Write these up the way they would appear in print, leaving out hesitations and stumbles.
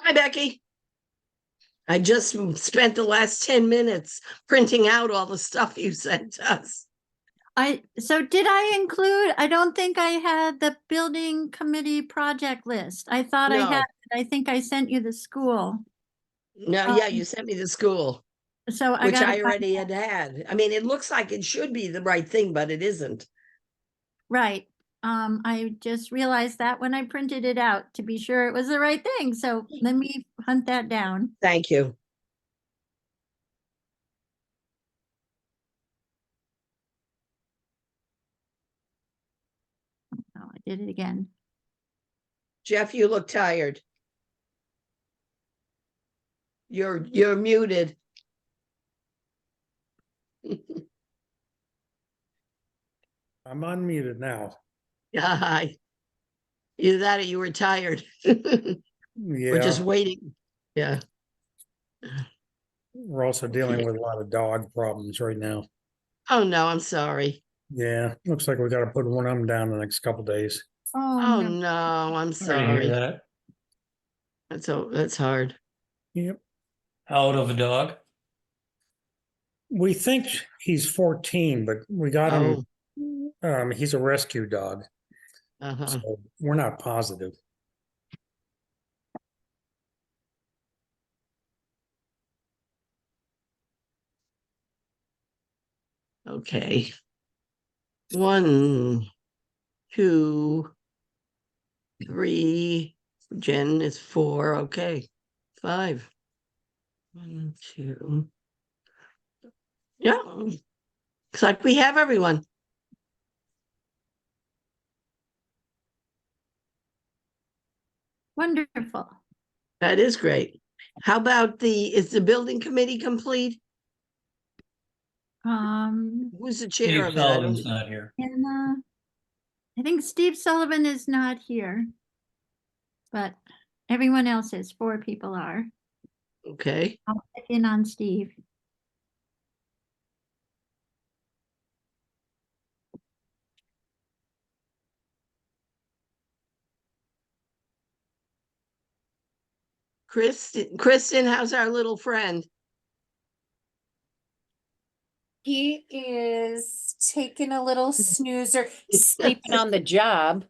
Hi, Becky. I just spent the last 10 minutes printing out all the stuff you sent us. So did I include, I don't think I had the building committee project list. I thought I had, I think I sent you the school. No, yeah, you sent me to school, So I which got I already had. I mean, it looks like it should be the right thing, but it isn't. Right. I just realized that when I printed it out to be sure it was the right thing. So let me hunt that down. Thank you. Oh, I did it again. Jeff, you look tired. You're muted. I'm unmuted now. Hi. Either that or you were tired. We're just Yeah, waiting. Yeah. we're also dealing with a lot of dog problems right now. Oh, no, I'm sorry. Yeah, looks like we got to put one of them down the next couple days. Oh, no. no, I'm Sorry to hear sorry. that. That's hard. Yep. How old of a dog? We think he's 14, but we got Oh, him. He's a rescue dog, uh-huh. so we're not positive. Okay. 1, 2, 3. Jen is 4. Okay. 5. 1, 2. Yeah. Looks like we have everyone. Wonderful. That is great. How about is the building committee complete? Who's the chair Steve of it? I Sullivan's don't. not here. And I think Steve Sullivan is not here, but everyone else is. 4 people are. Okay. I'll check in on Steve. Kristen, how's our little friend? He is taking a little snoozer, sleeping on the job.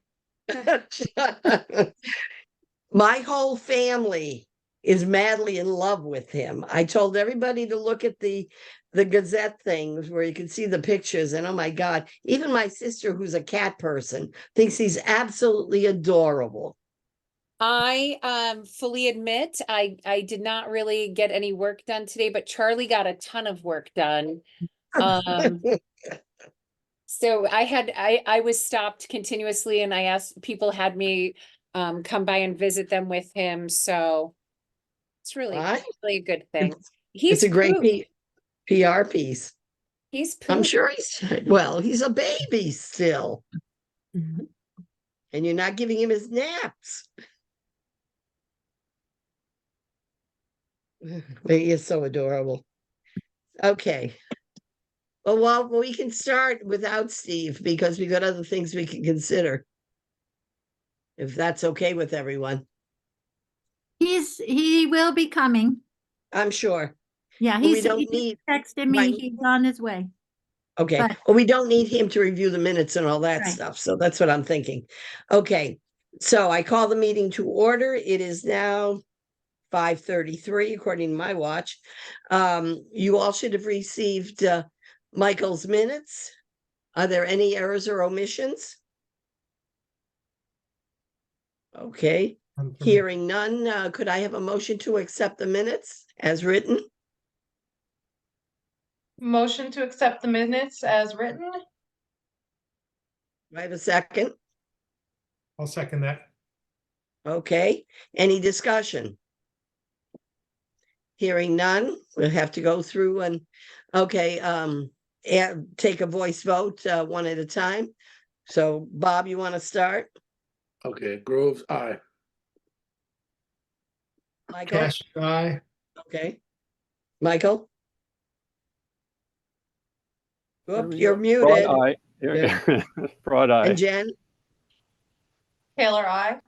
My whole family is madly in love with him. I told everybody to look at the Gazette things where you can see the pictures, and oh my God, even my sister, who's a cat person, thinks he's absolutely adorable. I fully admit I did not really get any work done today, but Charlie got a ton of work done. So I was stopped continuously, and I asked people had me come by and visit them with him. So it's really Right? really a good thing. It's a great pooped. PR piece. He's I'm pooped. sure he's a baby still. And you're not giving him his naps. He is so adorable. Okay. Well, we can start without Steve because we got other things we can consider. If that's okay with everyone. He will be coming. I'm sure. Yeah, But we he don't need texted me. right. He's on his way. Okay. But- Well, we don't need him to review the minutes and all that Right. stuff. So that's what I'm thinking. Okay. So I call the meeting to order. It is now 5:33, according to my watch. You all should have received Michael's minutes. Are there any errors or omissions? Okay. Hearing none, could I have a motion to accept the minutes as written? Motion to accept the minutes as written. Do I have a second? I'll second that. Okay. Any discussion? Hearing none, we'll have to go through and, okay, take a voice vote one at a time. So Bob, you want to start? Okay, Groves, aye. Michael? Cash, aye. Okay. Michael? Oop, you're Broad muted. eye. Yeah. Broad eye. And Jen? Taylor, I.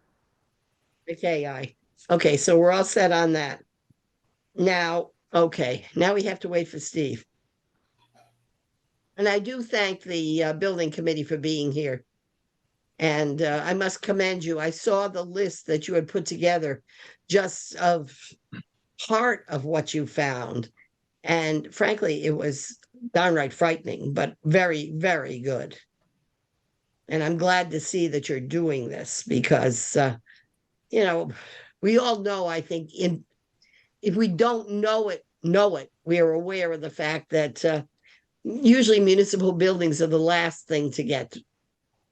Okay, aye. Okay, so we're all set on that. Now, okay, now we have to wait for Steve. And I do thank the building committee for being here. And I must commend you. I saw the list that you had put together just of part of what you found. And frankly, it was downright frightening, but very, very good. And I'm glad to see that you're doing this because, you know, we all know, I think, if we don't know it, we are aware of the fact that usually municipal buildings are the last thing to get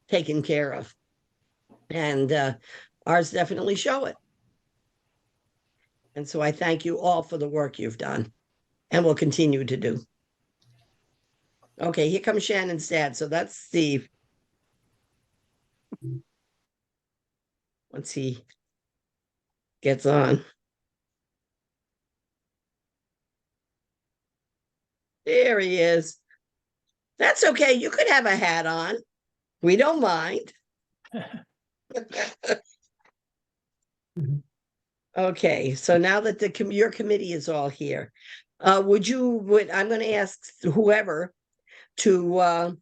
taken care of. And ours definitely show it. And so I thank you all for the work you've done and will continue to do. Okay, here comes Shannon's dad. So that's Steve. Once he gets on. There he is. That's okay. You could have a hat on. We don't mind. Okay, so now that your committee is all here, I'm going to ask whoever to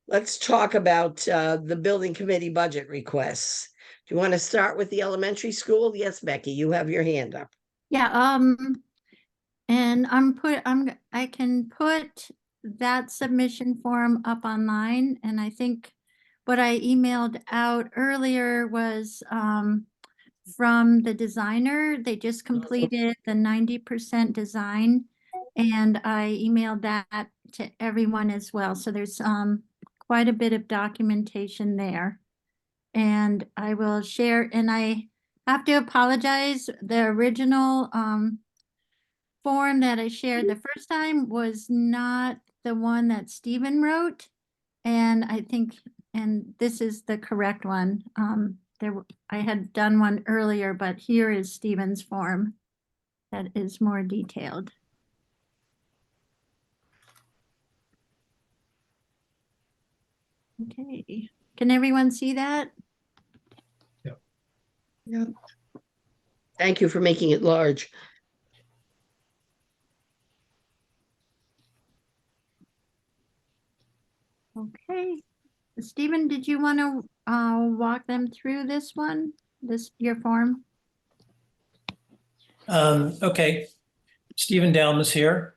let's talk about the building committee budget requests. Do you want to start with the elementary school? Yes, Becky, you have your hand up. Yeah, and I can put that submission form up online, and I think what I emailed out earlier was from the designer. They just completed the 90% design, and I emailed that to everyone as well. So there's quite a bit of documentation there. And I will share, and I have to apologize. The original form that I shared the first time was not the one that Stephen wrote. And I think, and this is the correct one. I had done one earlier, but here is Stephen's form that is more detailed. Okay, can everyone see that? Yeah. Thank you for making it large. Okay, Stephen, did you want to walk them through this one, your form? Okay, Stephen Dalmas here.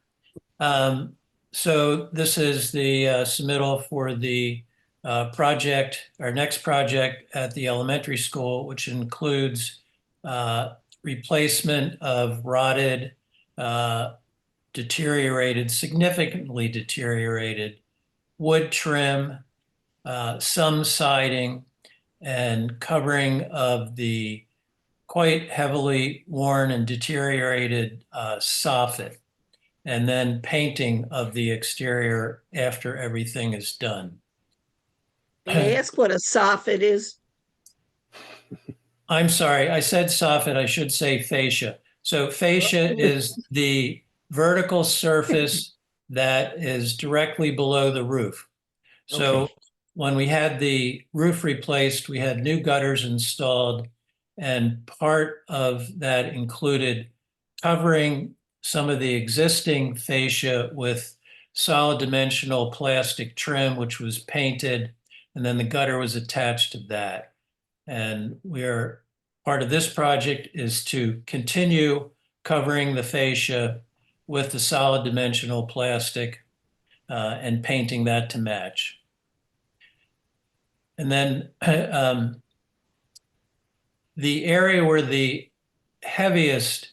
So this is the submittal for the project, our next project at the elementary school, which includes replacement of rotted, significantly deteriorated wood trim, some siding, and covering of the quite heavily worn and deteriorated soffit, and then painting of the exterior after everything is done. May I ask what a soffit is? I'm sorry, I said soffit, I should say fascia. So fascia is the vertical surface that is directly below the roof. So Okay. when we had the roof replaced, we had new gutters installed, and part of that included covering some of the existing fascia with solid dimensional plastic trim, which was painted, and then the gutter was attached to that. And part of this project is to continue covering the fascia with the solid dimensional plastic and painting that to match. And then the area where the heaviest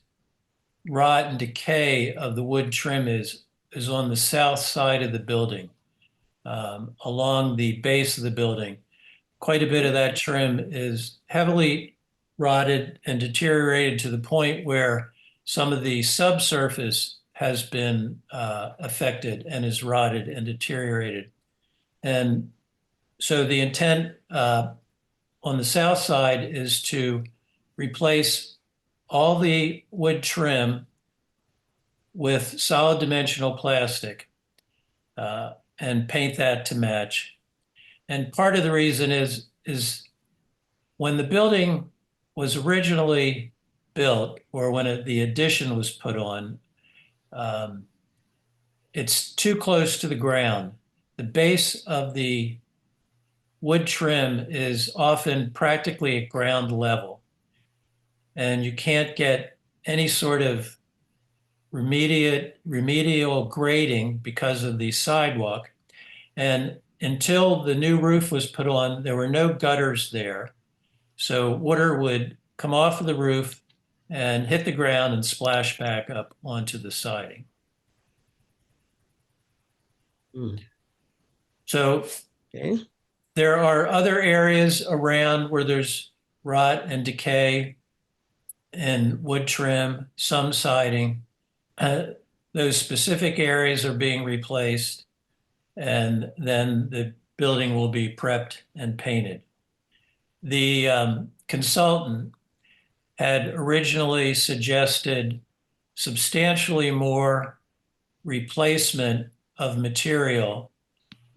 rot and decay of the wood trim is on the south side of the building, along the base of the building. Quite a bit of that trim is heavily rotted and deteriorated to the point where some of the subsurface has been affected and is rotted and deteriorated. And so the intent on the south side is to replace all the wood trim with solid dimensional plastic and paint that to match. And part of the reason is when the building was originally built, or when the addition was put on, it's too close to the ground. The base of the wood trim is often practically at ground level, and you can't get any sort of remedial grading because of the sidewalk. And until the new roof was put on, there were no gutters there. So water would come off of the roof and hit the ground and splash back up onto the siding. Hmm. So Okay. there are other areas around where there's rot and decay and wood trim, some siding. Those specific areas are being replaced, and then the building will be prepped and painted. The consultant had originally suggested substantially more replacement of material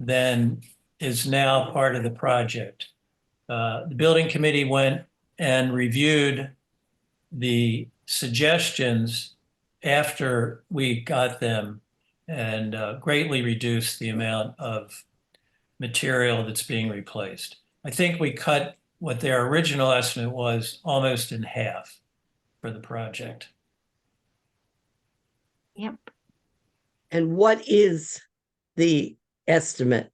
than is now part of the project. The building committee went and reviewed the suggestions after we got them and greatly reduced the amount of material that's being replaced. I think we cut what their original estimate was almost in half for the project. Yep. And what is the estimate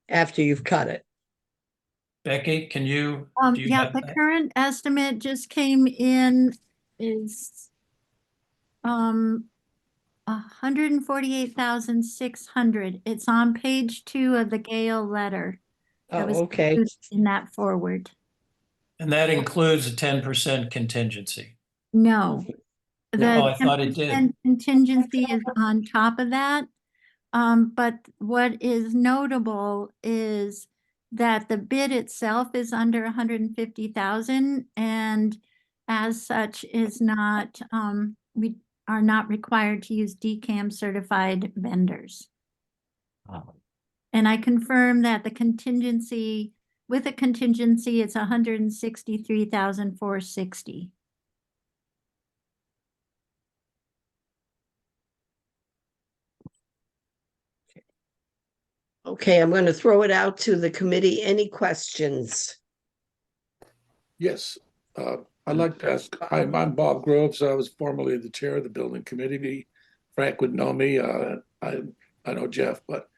after you've cut it? Becky, can you? Do you Yeah, have the that? current estimate just came in is 148,600. It's on page 2 of the Gale letter that was Oh, okay. included in that forward. And that includes a 10% contingency. No. No. Oh, I The thought it did. 10% contingency is on top of that. But what is notable is that the bid itself is under 150,000, and as such is not, we are not required to use DCAM certified vendors. Oh. And I confirm that the contingency, with a contingency, it's 163,460. Okay, I'm going to throw it out to the committee. Any questions? Yes, I'd like to ask, I'm Bob Groves. I was formerly the chair of the building committee. Frank would know me. I know Jeff, but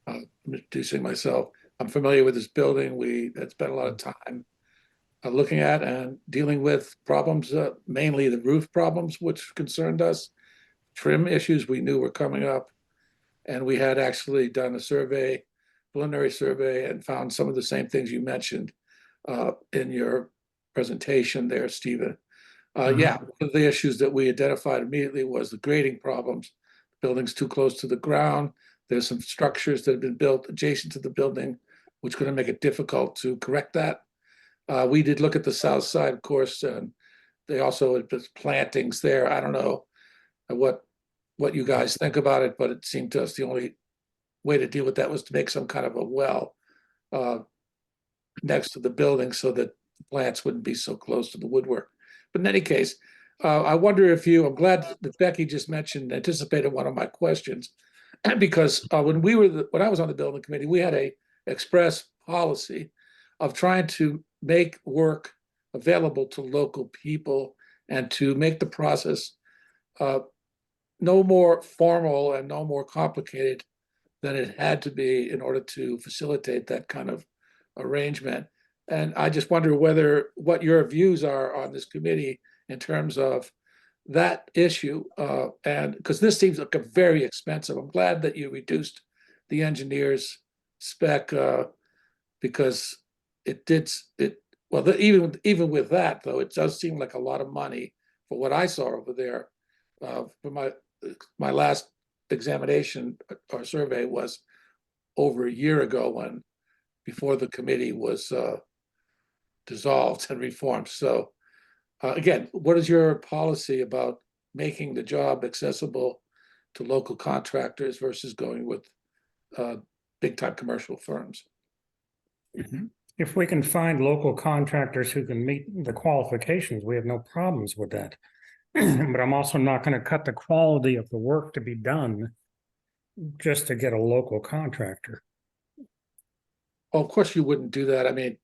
I'm introducing myself. I'm familiar with this building. We had spent a lot of time looking at and dealing with problems, mainly the roof problems, which concerned us. Trim issues we knew were coming up. And we had actually done a survey, preliminary survey, and found some of the same things you mentioned in your presentation there, Stephen. Yeah, one of the issues that we identified immediately was the grading problems. The building's too close to the ground. There's some structures that have been built adjacent to the building, which is going to make it difficult to correct that. We did look at the south side, of course, and they also had plantings there. I don't know what you guys think about it, but it seemed to us the only way to deal with that was to make some kind of a well next to the building so that the plants wouldn't be so close to the woodwork. But in any case, I wonder if I'm glad that Becky just anticipated one of my questions, because when I was on the building committee, we had a express policy of trying to make work available to local people and to make the process no more formal and no more complicated than it had to be in order to facilitate that kind of arrangement. And I just wonder what your views are on this committee in terms of that issue. And because this seems like a very expensive, I'm glad that you reduced the engineer's spec because even with that though, it does seem like a lot of money for what I saw over there. For my last examination or survey was over a year ago before the committee was dissolved and reformed. So again, what is your policy about making the job accessible to local contractors versus going with big time commercial firms? If we can find local contractors who can meet the qualifications, we have no problems with that. But I'm also not going to cut the quality of the work to be done just to get a local contractor. Well, of course you wouldn't do that. I mean,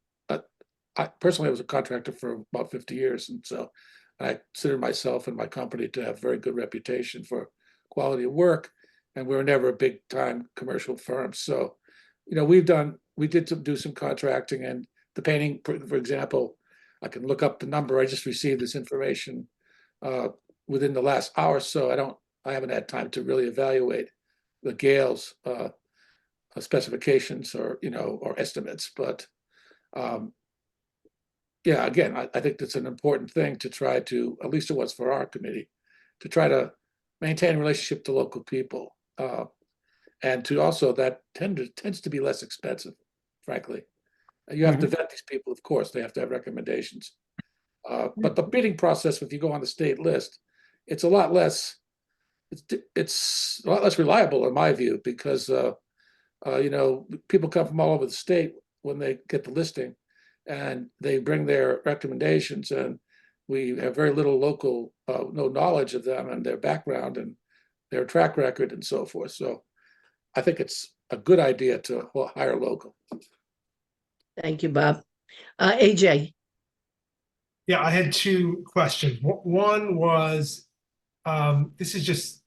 I personally was a contractor for about 50 years, and so I consider myself and my company to have very good reputation for quality of work, and we're never a big time commercial firm. So, you know, we did do some contracting, and the painting, for example, I can look up the number. I just received this information within the last hour or so. I haven't had time to really evaluate the Gale's specifications or, you know, or estimates, but yeah, again, I think that's an important thing to try to, at least it was for our committee, to try to maintain a relationship to local people. And to also, that tends to be less expensive, frankly. You have to vet these people, of course, they have to have recommendations. But the bidding process, if you go on the state list, it's a lot less, it's a lot less reliable in my view, because you know, people come from all over the state when they get the listing, and they bring their recommendations, and we have very little local, no knowledge of them and their background and their track record and so forth. So I think it's a good idea to hire local. Thank you, Bob. AJ, Yeah, I had two questions. One was, this is just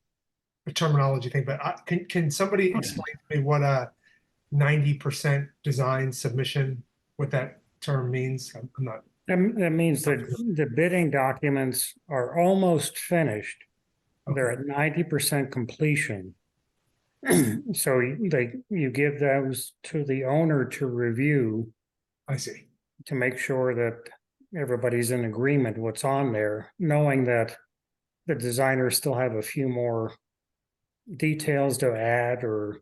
a terminology thing, but can somebody explain to me what a 90% design submission, what that term means? I'm not. That means that the bidding documents are almost finished. They're at 90% completion. So you give those to the owner to review I see. to make sure that everybody's in agreement what's on there, knowing that the designers still have a few more details to add or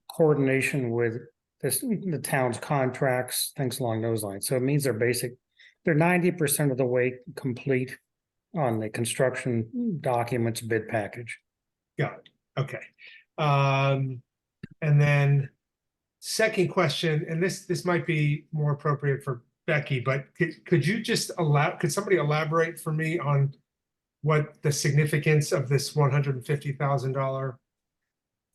coordination with the town's contracts, things along those lines. So it means they're 90% of the way complete on the construction documents bid package. Got it. Okay. And then second question, and this might be more appropriate for Becky, but could you just could somebody elaborate for me on what the significance of this $150,000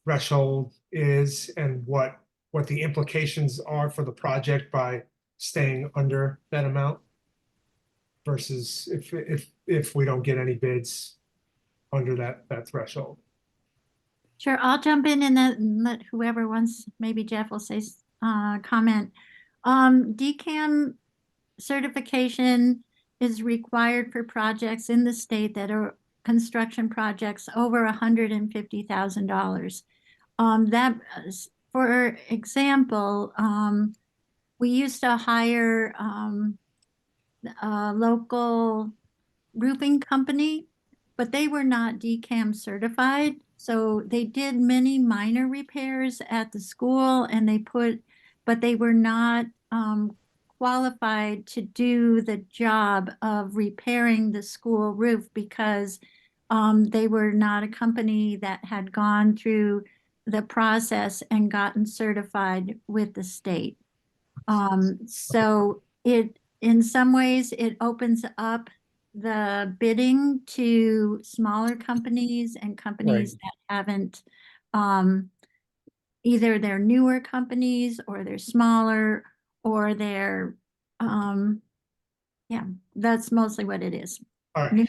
threshold is, and what the implications are for the project by staying under that amount versus if we don't get any bids under that threshold? Sure, I'll jump in and then let whoever wants, maybe Jeff will say, comment. DCAM certification is required for projects in the state that are construction projects over $150,000. That, for example, we used to hire a local roofing company, but they were not DCAM certified. So they did many minor repairs at the school, and but they were not qualified to do the job of repairing the school roof because they were not a company that had gone through the process and gotten certified with the state. So in some ways, it opens up the bidding to smaller companies and companies that haven't, either they're newer companies or they're smaller or they're, yeah, that's mostly what it is. All right.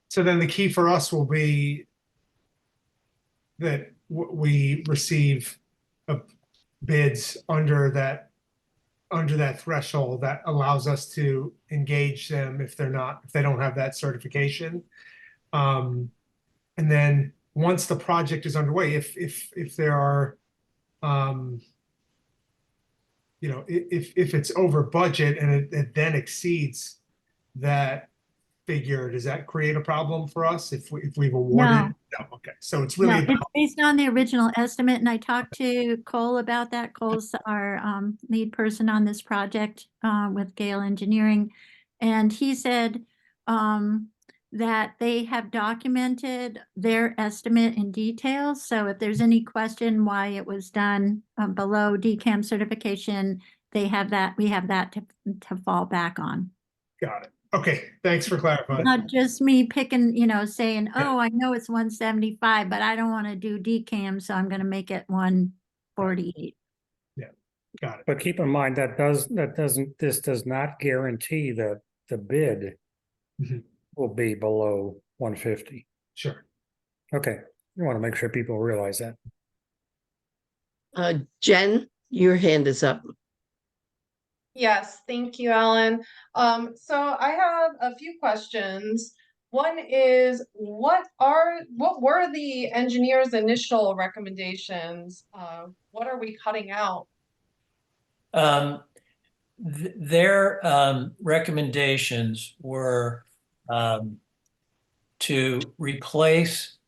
So then the key for us will be that we receive bids under that threshold that allows us to engage them if they don't have that certification. And then once the project is underway, if there are, you know, if it's over budget and it then exceeds that figure, does that create a problem for us if we've awarded? No. Okay, so it's really it's based on the original estimate, and I talked to Cole about that. Cole's our lead person on this project with Gale Engineering, and he said that they have documented their estimate in detail. So if there's any question why it was done below DCAM certification, we have that to fall back on. Got it. Okay, thanks for clarifying. Not just me picking, saying, oh, I know it's 175, but I don't want to do decam, so I'm going to make it 148. Got it. But keep in mind, this does not guarantee that the bid Mhm. will be below 150. Sure. Okay, you want to make sure people realize that. Jen, your hand is up. Yes, thank you, Alan. So I have a few questions. One is, what were the engineer's initial recommendations? What are we cutting out? Their recommendations were to replace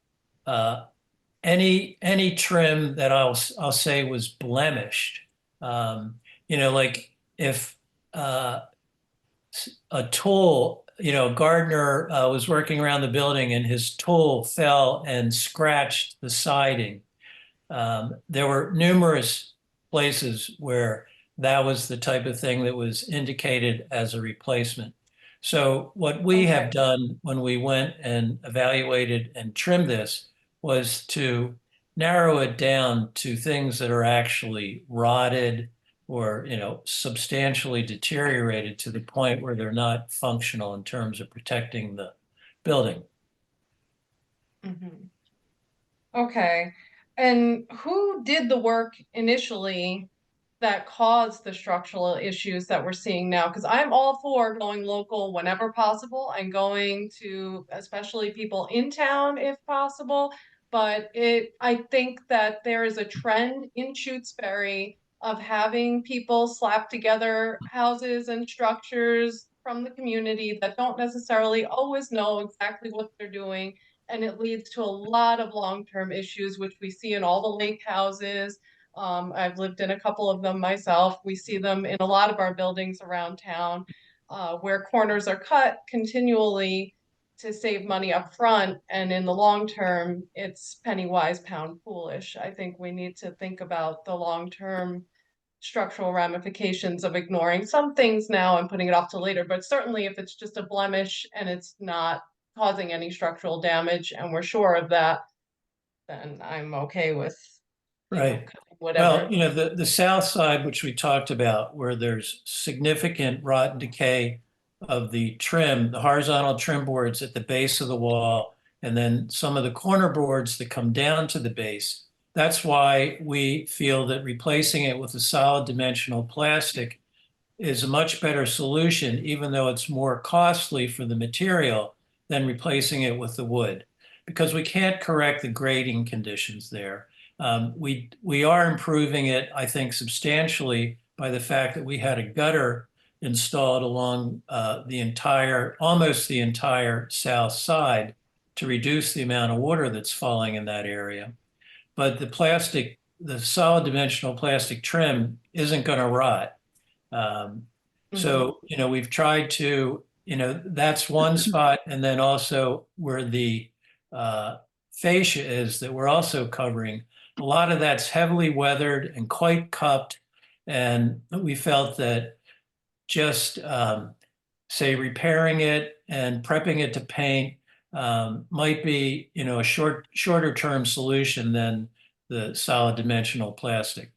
any trim that I'll say was blemished. Like if a tool, gardener was working around the building and his tool fell and scratched the siding. There were numerous places where that was the type of thing that was indicated as a replacement. So what we have done when we went and evaluated and trimmed this was to narrow it down to things that are actually rotted or, substantially deteriorated to the point where they're not functional in terms of protecting the building. Mhm. Okay, and who did the work initially that caused the structural issues that we're seeing now? Because I'm all for going local whenever possible and going to especially people in town if possible. But I think that there is a trend in Shutesbury of having people slap together houses and structures from the community that don't necessarily always know exactly what they're doing. And it leads to a lot of long-term issues, which we see in all the lake houses. I've lived in a couple of them myself. We see them in a lot of our buildings around town, where corners are cut continually to save money up front. And in the long term, it's penny wise, pound foolish. I think we need to think about the long-term structural ramifications of ignoring some things now and putting it off to later. But certainly if it's just a blemish and it's not causing any structural damage and we're sure of that, then I'm okay with Right. whatever. Well, the south side, which we talked about, where there's significant rot and decay of the trim, the horizontal trim boards at the base of the wall, and then some of the corner boards that come down to the base. That's why we feel that replacing it with a solid dimensional plastic is a much better solution, even though it's more costly for the material than replacing it with the wood, because we can't correct the grading conditions there. We are improving it, I think, substantially by the fact that we had a gutter installed along almost the entire south side to reduce the amount of water that's falling in that area. But the solid dimensional plastic trim isn't going to rot. So, we've tried to, that's one spot. And then also where the fascia is that we're also covering, a lot of that's heavily weathered and quite cupped. And we felt that just say repairing it and prepping it to paint might be, a shorter term solution than the solid dimensional plastic.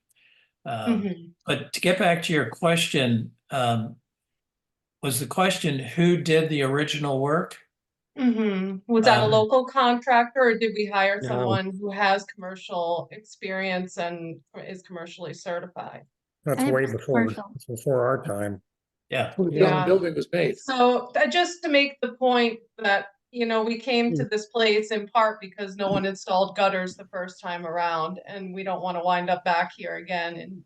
But to get back to your question, was the question who did the original work? Was that a local contractor or did we hire No. someone who has commercial experience and is commercially certified? That's It way was before, commercial. before our time. Yeah. The Yeah. building was made. So just to make the point that, we came to this place in part because no one installed gutters the first time around, and we don't want to wind up back here again in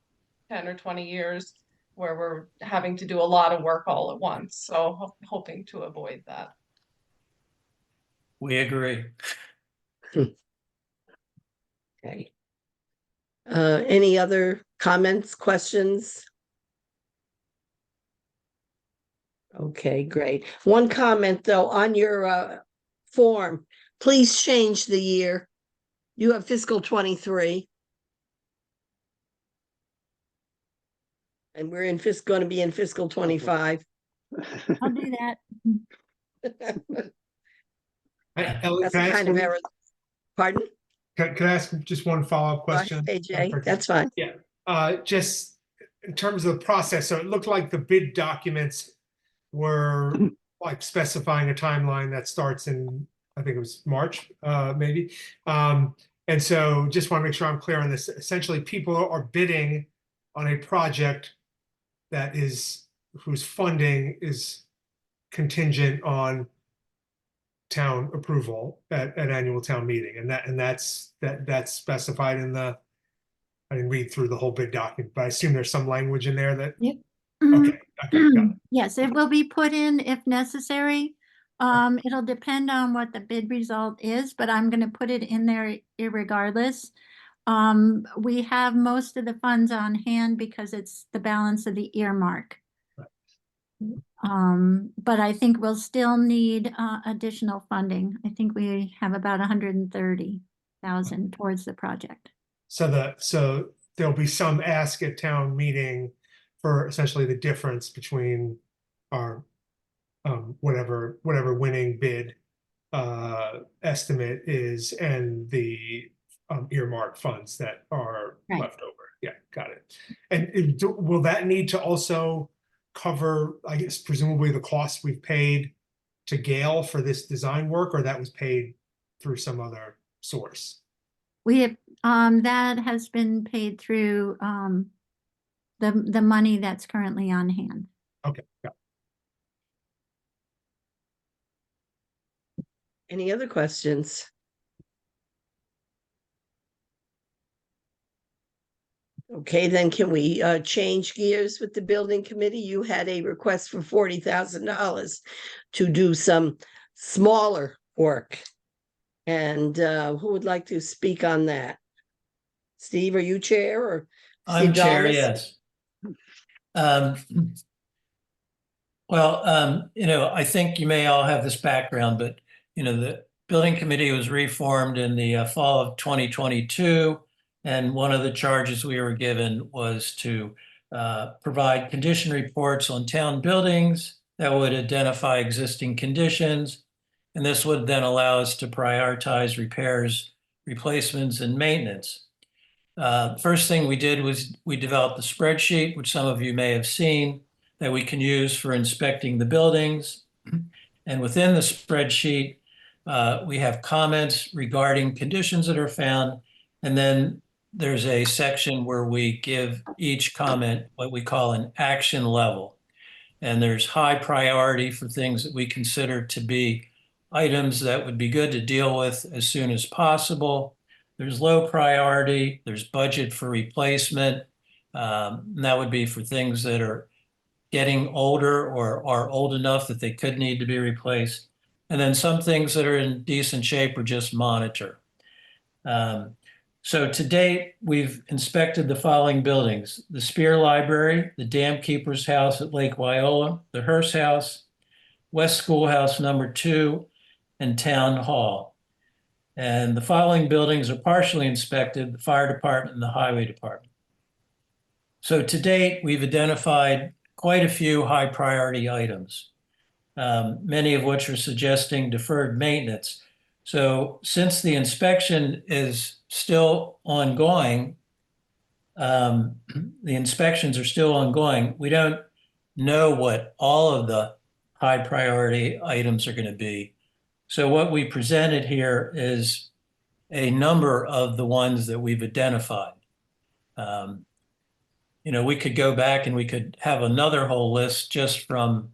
10 or 20 years where we're having to do a lot of work all at once. So hoping to avoid that. We agree. Okay. Any other comments, questions? Okay, great. One comment though, on your form, please change the year. You have fiscal 23. And we're in going to be in fiscal 25. I'll do that. Ellie, That's can I the ask kind of one- error. Pardon? Can I ask just one follow-up Go ahead, question? AJ, that's fine. Just in terms of the process, so it looked like the bid documents were like specifying a timeline that starts in, I think it was March, maybe. And so just want to make sure I'm clear on this. Essentially, people are bidding on a project that is, whose funding is contingent on town approval at annual town meeting, and that's specified in the. I didn't read through the whole bid document, but I assume there's some language in there that. Yep. Okay, got it. Yes, it will be put in if necessary. It'll depend on what the bid result is, but I'm gonna put it in there irregardless. We have most of the funds on hand because it's the balance of the earmark. But I think we'll still need additional funding. I think we have about 130,000 towards the project. So there'll be some ask at town meeting for essentially the difference between our whatever winning bid estimate is and the earmark funds that are Right. left over. Yeah, got it. And will that need to also cover, I guess, presumably the costs we've paid to Gale for this design work, or that was paid through some other source? We have, that has been paid through the money that's currently on hand. Okay, got it. Any other questions? Okay, then can we change gears with the building committee? You had a request for $40,000 to do some smaller work. And who would like to speak on that? Steve, are you chair or? I'm Steve chair, Dahmus? yes. I think you may all have this background, but, the building committee was reformed in the fall of 2022. And one of the charges we were given was to provide condition reports on town buildings that would identify existing conditions. And this would then allow us to prioritize repairs, replacements, and maintenance. First thing we did was we developed a spreadsheet, which some of you may have seen, that we can use for inspecting the buildings. And within the spreadsheet, we have comments regarding conditions that are found. And then there's a section where we give each comment what we call an action level. And there's high priority for things that we consider to be items that would be good to deal with as soon as possible. There's low priority, there's budget for replacement. And that would be for things that are getting older or are old enough that they could need to be replaced. And then some things that are in decent shape or just monitor. So to date, we've inspected the following buildings: the Spear Library, the Dam Keeper's House at Lake Wyola, the Hearst House, West Schoolhouse number 2, and Town Hall. And the following buildings are partially inspected: the Fire Department and the Highway Department. So to date, we've identified quite a few high priority items, many of which are suggesting deferred maintenance. So since the inspection is still ongoing, the inspections are still ongoing, we don't know what all of the high priority items are going to be. So what we presented here is a number of the ones that we've identified. We could go back and we could have another whole list just from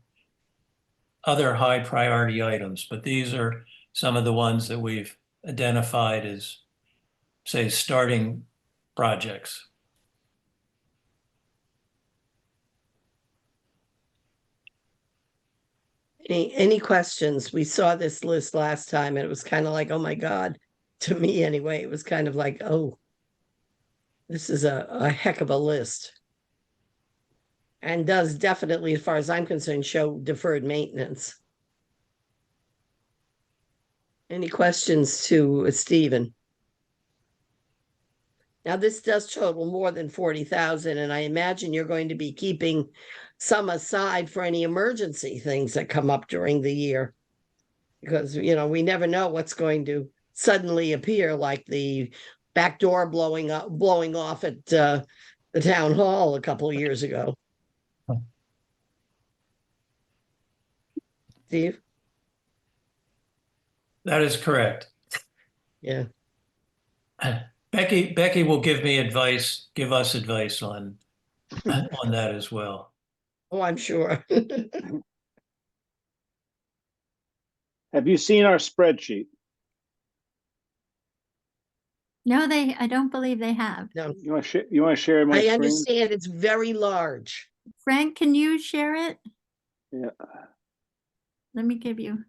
other high priority items, but these are some of the ones that we've identified as, say, starting projects. Any questions? We saw this list last time and it was kind of like, oh my God, to me anyway, it was kind of like, oh, this is a heck of a list. And does definitely, as far as I'm concerned, show deferred maintenance. Any questions to Stephen? Now, this does total more than 40,000, and I imagine you're going to be keeping some aside for any emergency things that come up during the year. Because, we never know what's going to suddenly appear, like the back door blowing off at the town hall a couple of years ago. Steve? That is correct. Yeah. Becky will give us advice on that as well. Oh, I'm sure. Have you seen our spreadsheet? No, I don't believe they have. No, You want to share my I screen? understand it's very large. Frank, can you share it? Yeah. Let me give you.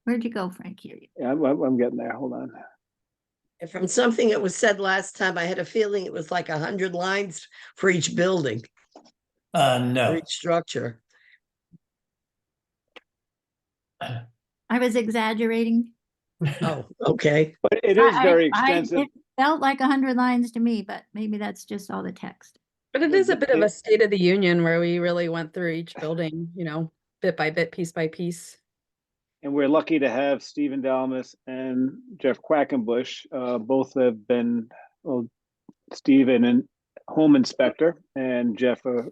Where'd you go, Frank? Here you Yeah, I'm getting there. Hold on. And from something that was said last time, I had a feeling it was like 100 lines for each building, for No. each structure. I was exaggerating. Oh, okay. But it is very I- extensive. It felt like 100 lines to me, but maybe that's just all the text. But it is a bit of a State of the Union where we really went through each building, bit by bit, piece by piece. And we're lucky to have Stephen Dalmas and Jeff Quackenbush. Both have been, well, Stephen and home inspector and Jeff a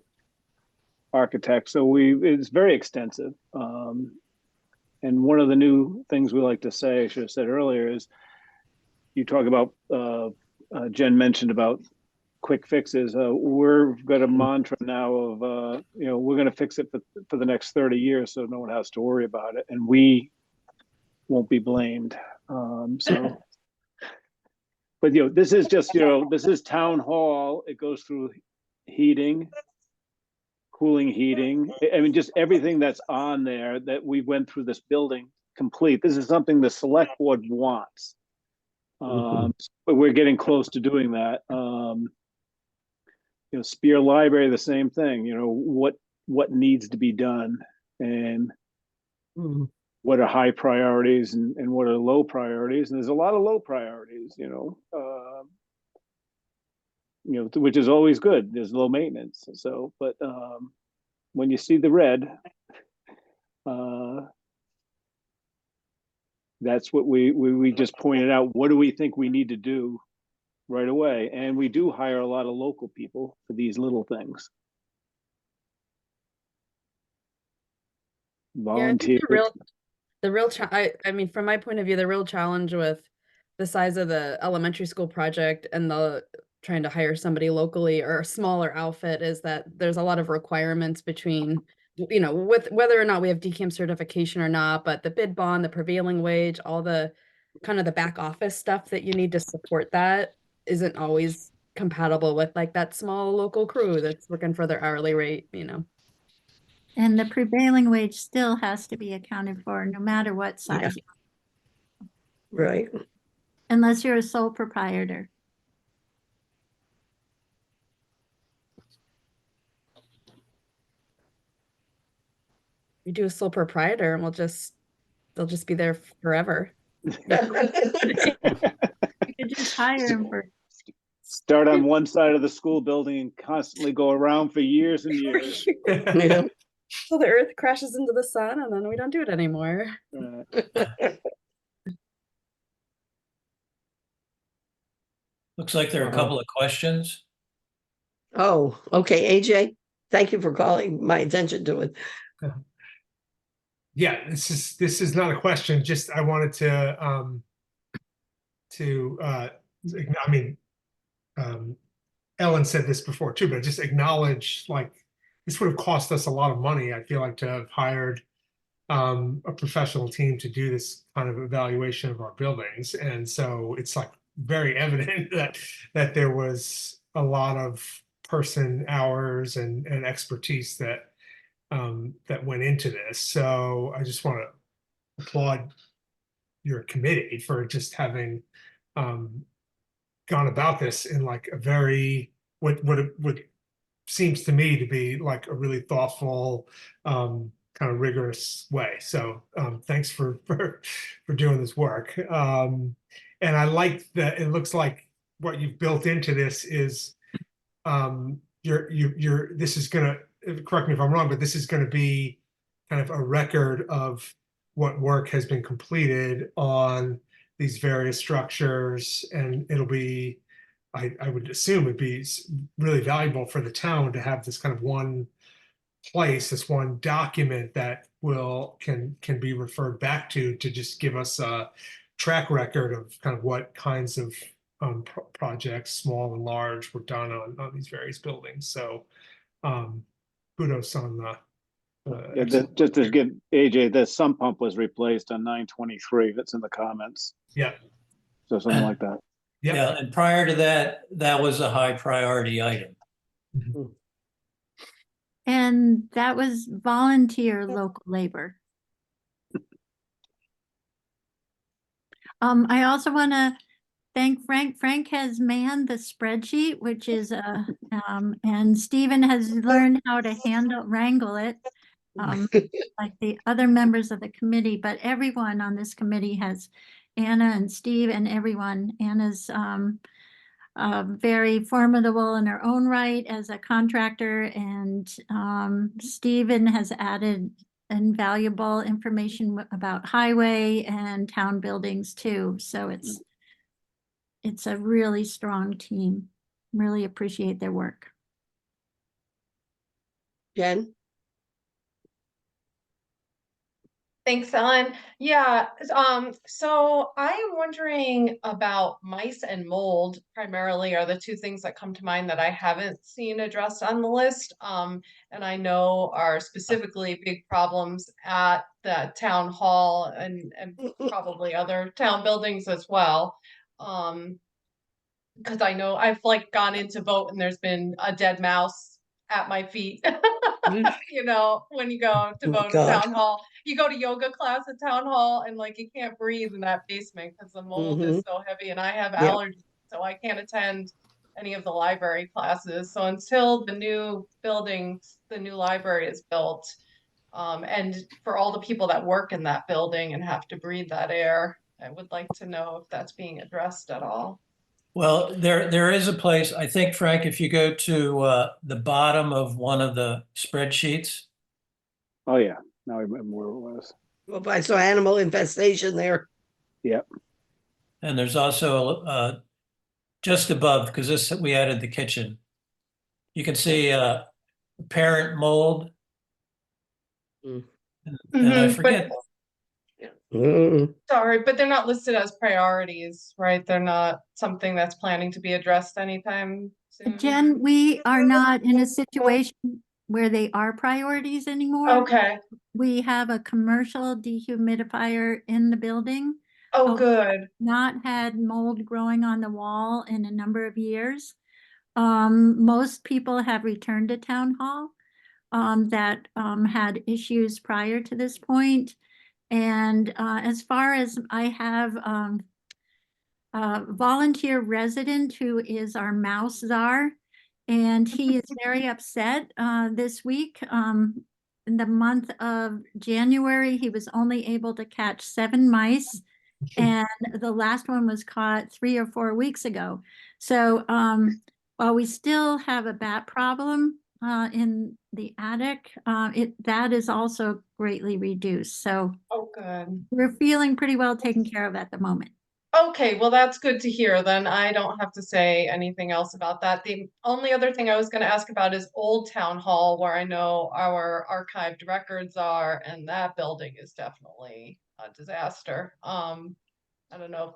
architect. So it's very extensive. And one of the new things we like to say, I should have said earlier, is you talk about, Jen mentioned about quick fixes. We've got a mantra now of, we're going to fix it for the next 30 years so no one has to worry about it. And we won't be blamed. But, this is just, this is town hall. It goes through heating, cooling, heating. I mean, just everything that's on there that we went through this building complete. This is something the select board wants. But we're getting close to doing that. Spear Library, the same thing. What needs to be done, and what are high priorities and what are low priorities. And there's a lot of low priorities. Which is always good. There's low maintenance. So, but when you see the red, that's what we just pointed out. What do we think we need to do right away? And we do hire a lot of local people for these little things. Volunteers. I mean, from my point of view, the real challenge with the size of the elementary school project and the trying to hire somebody locally or a smaller outfit is that there's a lot of requirements between, with whether or not we have DCAM certification or not, but the bid bond, the prevailing wage, all the kind of the back office stuff that you need to support that isn't always compatible with like that small local crew that's working for their hourly rate, And the prevailing wage still has to be accounted for no matter what size, Right. unless you're a sole proprietor. You do a sole proprietor and they'll just be there forever. You could just hire them for. Start on one side of the school building and constantly go around for years and years. Yeah. So the earth crashes into the sun and then we don't do it anymore. Looks like there are a couple of questions. Oh, okay, AJ, thank you for calling my attention to it. Yeah, this is not a question. Just I wanted to I mean, Ellen said this before too, but just acknowledge like this would have cost us a lot of money. I feel like to have hired a professional team to do this kind of evaluation of our buildings, and so it's like very evident that there was a lot of person hours and expertise that went into this. So I just want to applaud your committee for just having gone about this in like a very what seems to me to be like a really thoughtful kind of rigorous way. So thanks for doing this work. And I like that it looks like what you've built into this is this is gonna, correct me if I'm wrong, but this is gonna be kind of a record of what work has been completed on these various structures, and it'll be, I would assume it'd be really valuable for the town to have this kind of one place, this one document that can be referred back to just give us a track record of kind of what kinds of projects, small and large, were done on these various buildings. So kudos on the Yeah, just to give AJ, the sump pump was replaced on 9/23. That's in the comments. Yeah. So something like that. Yep. Yeah, and prior to that, that was a high priority item. And that was volunteer local labor. I also want to thank Frank. Frank has manned the spreadsheet, which is and Stephen has learned how to wrangle it, like the other members of the committee. But everyone on this committee has, Anna and Steve and everyone. Anna's very formidable in her own right as a contractor, and Stephen has added invaluable information about highway and town buildings too. So it's a really strong team. Really appreciate their work. Jen? Thanks, Ellen. Yeah, so I am wondering about mice and mold primarily are the two things that come to mind that I haven't seen addressed on the list. And I know are specifically big problems at the town hall and probably other town buildings as well. Because I know I've like gone in to vote and there's been a dead mouse at my feet. You know, when you go to vote at town hall, you go to yoga class at town hall and like you can't breathe in that basement because the mold is so heavy and I have allergies, so I can't attend any of the library classes. So until the new buildings, the new library is built, and for all the people that work in that building and have to breathe that air, I would like to know if that's being addressed at all. Well, there is a place, I think, Frank, if you go to the bottom of one of the spreadsheets. Oh, yeah. Now I remember where it was. Well, I saw animal infestation there. Yep. And there's also just above, because we added the kitchen. You can see parent mold. And I forget. Sorry, but they're not listed as priorities, right? They're not something that's planning to be addressed anytime soon. Jen, we are not in a situation where they are priorities anymore. Okay. We have a commercial dehumidifier in the building. Oh, good. Not had mold growing on the wall in a number of years. Most people have returned to town hall that had issues prior to this point. And as far as I have a volunteer resident who is our mouse czar, and he is very upset this week. In the month of January, he was only able to catch 7 mice, and the last one was caught 3 or 4 weeks ago. So while we still have a bat problem in the attic, that is also greatly reduced. So Oh, good. we're feeling pretty well taken care of at the moment. Okay, well, that's good to hear. Then I don't have to say anything else about that. The only other thing I was going to ask about is Old Town Hall, where I know our archived records are, and that building is definitely a disaster. I don't know if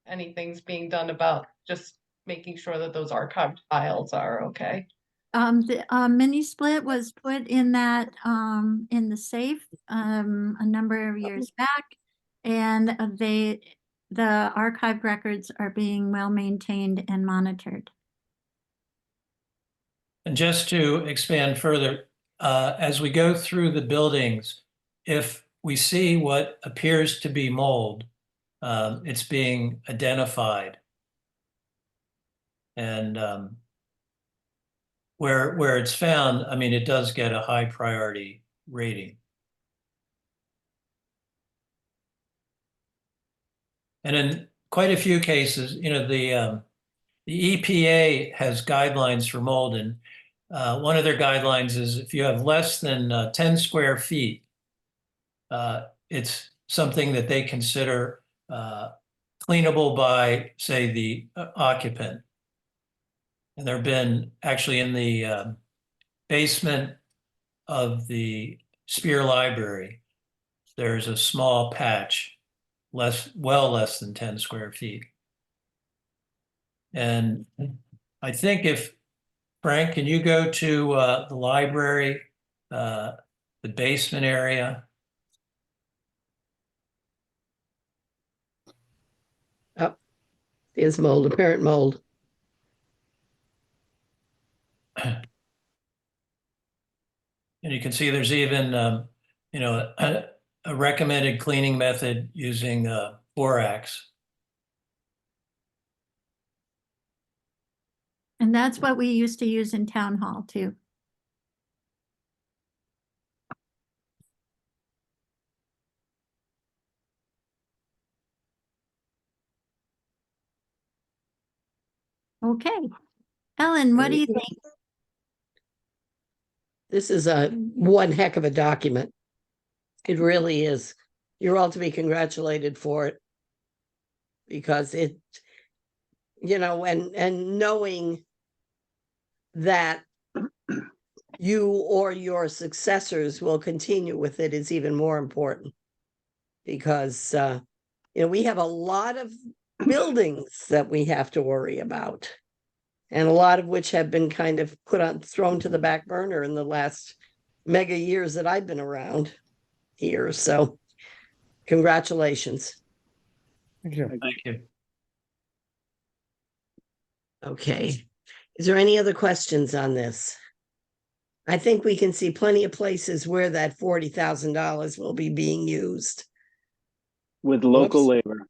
anything's being done about just making sure that those archived files are okay. The mini split was put in that in the safe a number of years back, and the archived records are being well maintained and monitored. And just to expand further, as we go through the buildings, if we see what appears to be mold, it's being identified. And where it's found, I mean, it does get a high priority rating. And then quite a few cases, the EPA has guidelines for mold, and one of their guidelines is if you have less than 10 square feet, it's something that they consider cleanable by, say, the occupant. And there have been actually in the basement of the Spear Library, there's a small patch, well less than 10 square feet. And I think if, Frank, can you go to the library, the basement area? Oh, there's mold, apparent mold. And you can see there's even, a recommended cleaning method using borax. And that's what we used to use in town hall too. Okay. Ellen, what do you think? This is one heck of a document. It really is. You're all to be congratulated for it. Because it, and knowing that you or your successors will continue with it is even more important. Because, we have a lot of buildings that we have to worry about. And a lot of which have been kind of thrown to the back burner in the last mega years that I've been around here. So congratulations. Thank you. Thank you. Okay. Is there any other questions on this? I think we can see plenty of places where that $40,000 will be being used. With local Whoops. labor.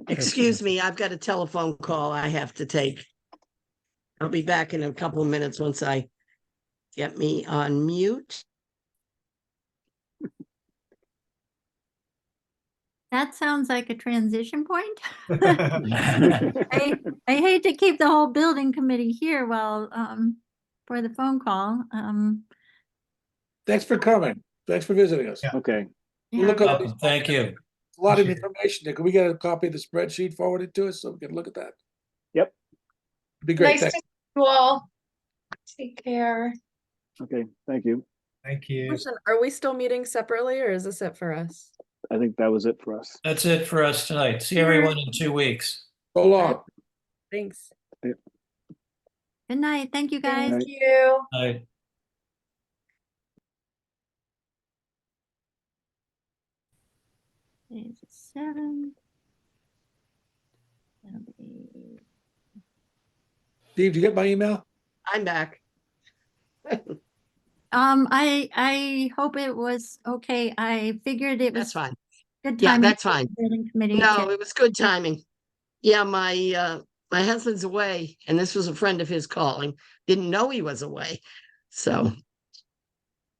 Excuse me, I've got a telephone call I have to take. I'll be back in a couple of minutes once I get me on mute. That sounds like a transition point. I hate to keep the whole building committee here while for the phone call. Thanks for coming. Thanks for visiting us. Yeah. Okay. We'll look at Welcome. Thank you. a lot of Appreciate it. information. Can we get a copy of the spreadsheet forwarded to us so we can look at that? Yep. It'd be great. Nice Thanks. to see you all. Take care. Okay. Thank you. Thank you. Question, are we still meeting separately or is this it for us? I think that was it for us. That's it for us tonight. See everyone in 2 weeks. So long. Thanks. Good night. Thank you, guys. Right. Thank you. Bye. Today's 7. That'll be- Steve, did you get my email? I'm back. I hope it was okay. I figured it That's was fine. good Yeah, timing. that's for the fine. Building committee. No, to- it was good timing. Yeah, my husband's away, and this was a friend of his calling. Didn't know he was away, so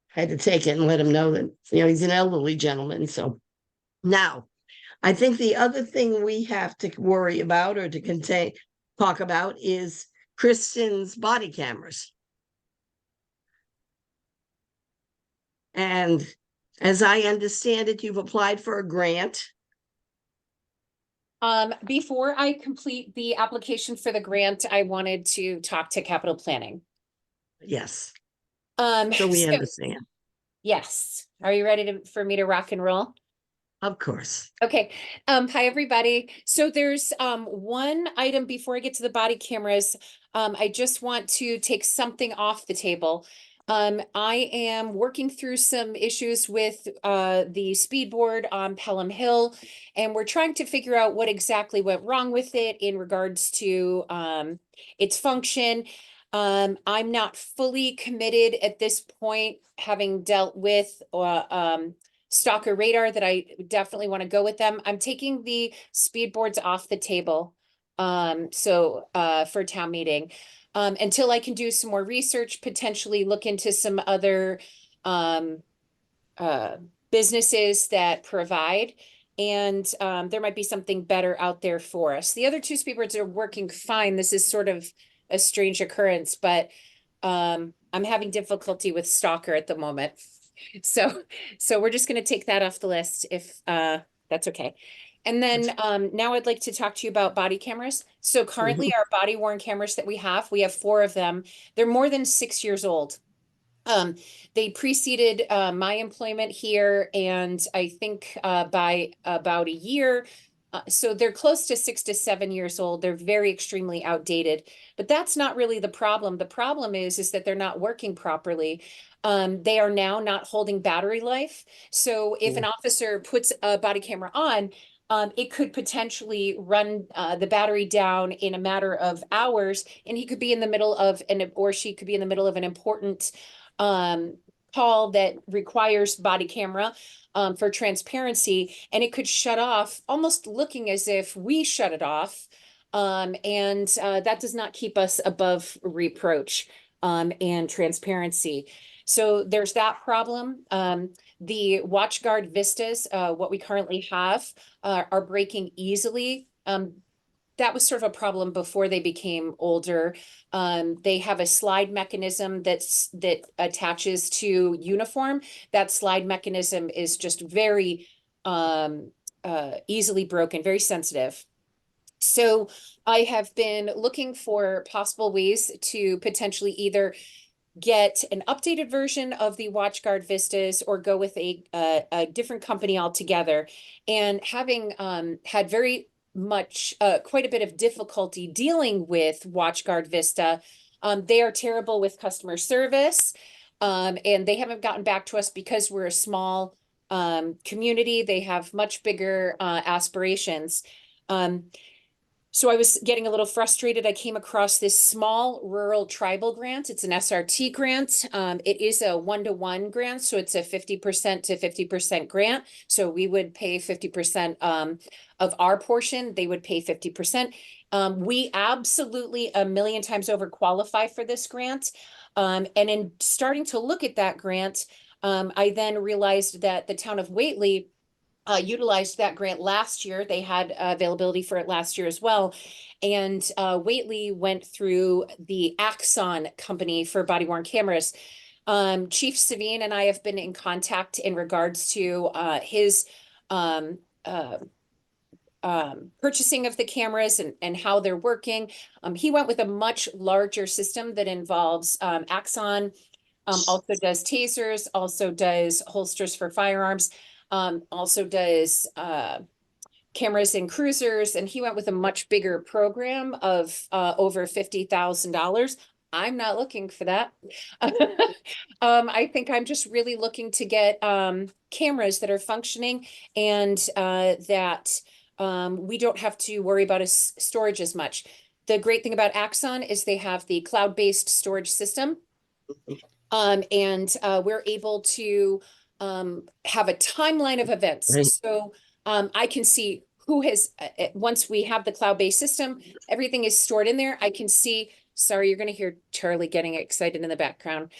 had to take it and let him know that he's an elderly gentleman. So now, I think the other thing we have to worry about or to talk about is Kristen's body cameras. And as I understand it, you've applied for a grant. Before I complete the application for the grant, I wanted to talk to capital planning. Yes, so we understand. Yes. Are you ready for me to rock and roll? Of course. Okay. Hi, everybody. So there's one item before I get to the body cameras. I just want to take something off the table. I am working through some issues with the speed board on Pelham Hill, and we're trying to figure out what exactly went wrong with it in regards to its function. I'm not fully committed at this point, having dealt with Stalker Radar, that I definitely want to go with them. I'm taking the speed boards off the table for town meeting until I can do some more research, potentially look into some other businesses that provide and there might be something better out there for us. The other two speedboards are working fine. This is sort of a strange occurrence, but I'm having difficulty with Stalker at the moment. So we're just going to take that off the list if that's okay. And then now I'd like to talk to you about body cameras. So currently our body worn cameras that we have 4 of them. They're more than 6 years old. They preceded my employment here, and I think by about a year. So they're close to 6 to 7 years old. They're very extremely outdated, but that's not really the problem. The problem is that they're not working properly. They are now not holding battery life. So if an officer puts a body camera on, it could potentially run the battery down in a matter of hours, and he could be in the middle of or she could be in the middle of an important call that requires body camera for transparency, and it could shut off, almost looking as if we shut it off. And that does not keep us above reproach and transparency. So there's that problem. The WatchGuard Vistas, what we currently have, are breaking easily. That was sort of a problem before they became older. They have a slide mechanism that attaches to uniform. That slide mechanism is just very easily broken, very sensitive. So I have been looking for possible ways to potentially either get an updated version of the WatchGuard Vistas or go with a different company altogether. And having had very much, quite a bit of difficulty dealing with WatchGuard Vista, they are terrible with customer service, and they haven't gotten back to us because we're a small community. They have much bigger aspirations. So I was getting a little frustrated. I came across this small rural tribal grant. It's an SRT grant. It is a 1-to-1 grant, so it's a 50% to 50% grant. So we would pay 50% of our portion. They would pay 50%. We absolutely a million times over qualify for this grant. And in starting to look at that grant, I then realized that the town of Whately utilized that grant last year. They had availability for it last year as well. And Whately went through the Axon company for body worn cameras. Chief Savine and I have been in contact in regards to his purchasing of the cameras and how they're working. He went with a much larger system that involves Axon, also does tasers, also does holsters for firearms, also does cameras in cruisers, and he went with a much bigger program of over $50,000. I'm not looking for that. I think I'm just really looking to get cameras that are functioning and that we don't have to worry about a storage as much. The great thing about Axon is they have the cloud-based storage system. And we're able to have a timeline of events. Right. So I can see who has, once we have the cloud-based system, everything is stored in there. I can see, sorry, you're going to hear Charlie getting excited in the background.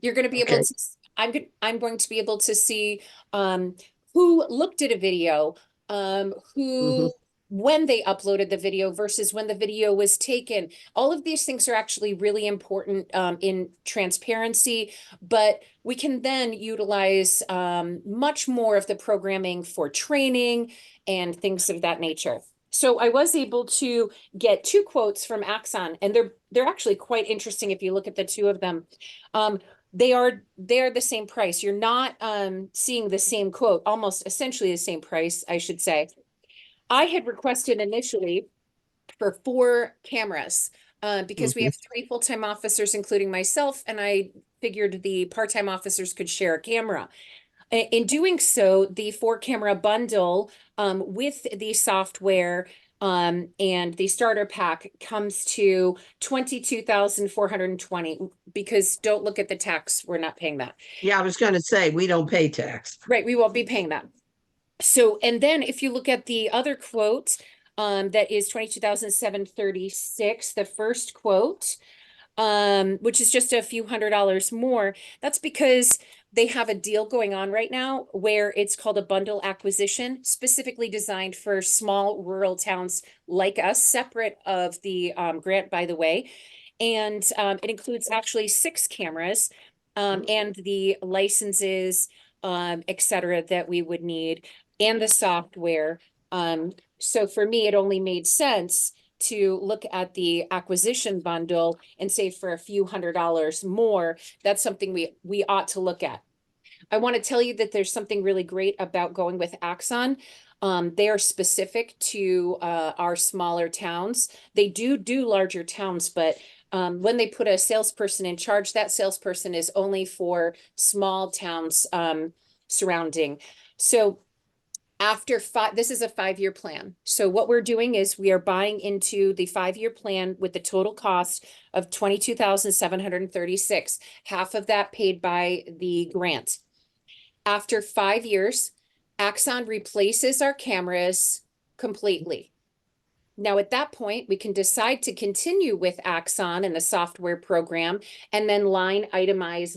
You're going to be able to, I'm going to be able to see who looked at a video, who, when they uploaded the video versus when the video was taken. All of these things are actually really important in transparency, but we can then utilize much more of the programming for training and things of that nature. So I was able to get 2 quotes from Axon, and they're actually quite interesting if you look at the 2 of them. They're the same price. You're not seeing the same quote, almost essentially the same price, I should say. I had requested initially for 4 cameras because we have 3 full-time officers, including myself, and I figured the part-time officers could share a camera. In doing so, the 4-camera bundle with the software and the starter pack comes to $22,420, because don't look at the tax. We're not paying that. Yeah, I was going to say, we don't pay tax. Right, we won't be paying that. So, and then if you look at the other quote, that is $22,736, the first quote, which is just a few $100s more. That's because they have a deal going on right now where it's called a bundle acquisition, specifically designed for small rural towns like us, separate of the grant, by the way. And it includes actually 6 cameras and the licenses, et cetera, that we would need, and the software. So for me, it only made sense to look at the acquisition bundle and save for a few $100s more. That's something we ought to look at. I want to tell you that there's something really great about going with Axon. They are specific to our smaller towns. They do larger towns, but when they put a salesperson in charge, that salesperson is only for small towns surrounding. So after this is a 5-year plan. So what we're doing is we are buying into the 5-year plan with the total cost of $22,736, half of that paid by the grant. After 5 years, Axon replaces our cameras completely. Now, at that point, we can decide to continue with Axon and the software program and then line itemize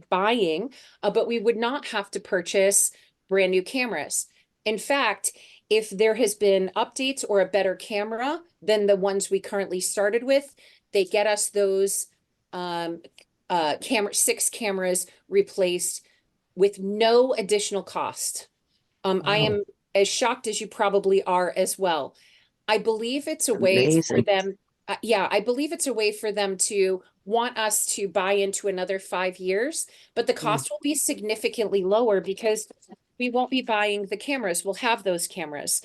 buying, but we would not have to purchase brand new cameras. In fact, if there has been updates or a better camera than the ones we currently started with, they get us those 6 cameras replaced with no additional cost. I am as shocked as you probably are as well. I believe it's a way for them. I believe it's a way for them to want us to buy into another 5 years, but the cost will be significantly lower because we won't be buying the cameras. We'll have those cameras.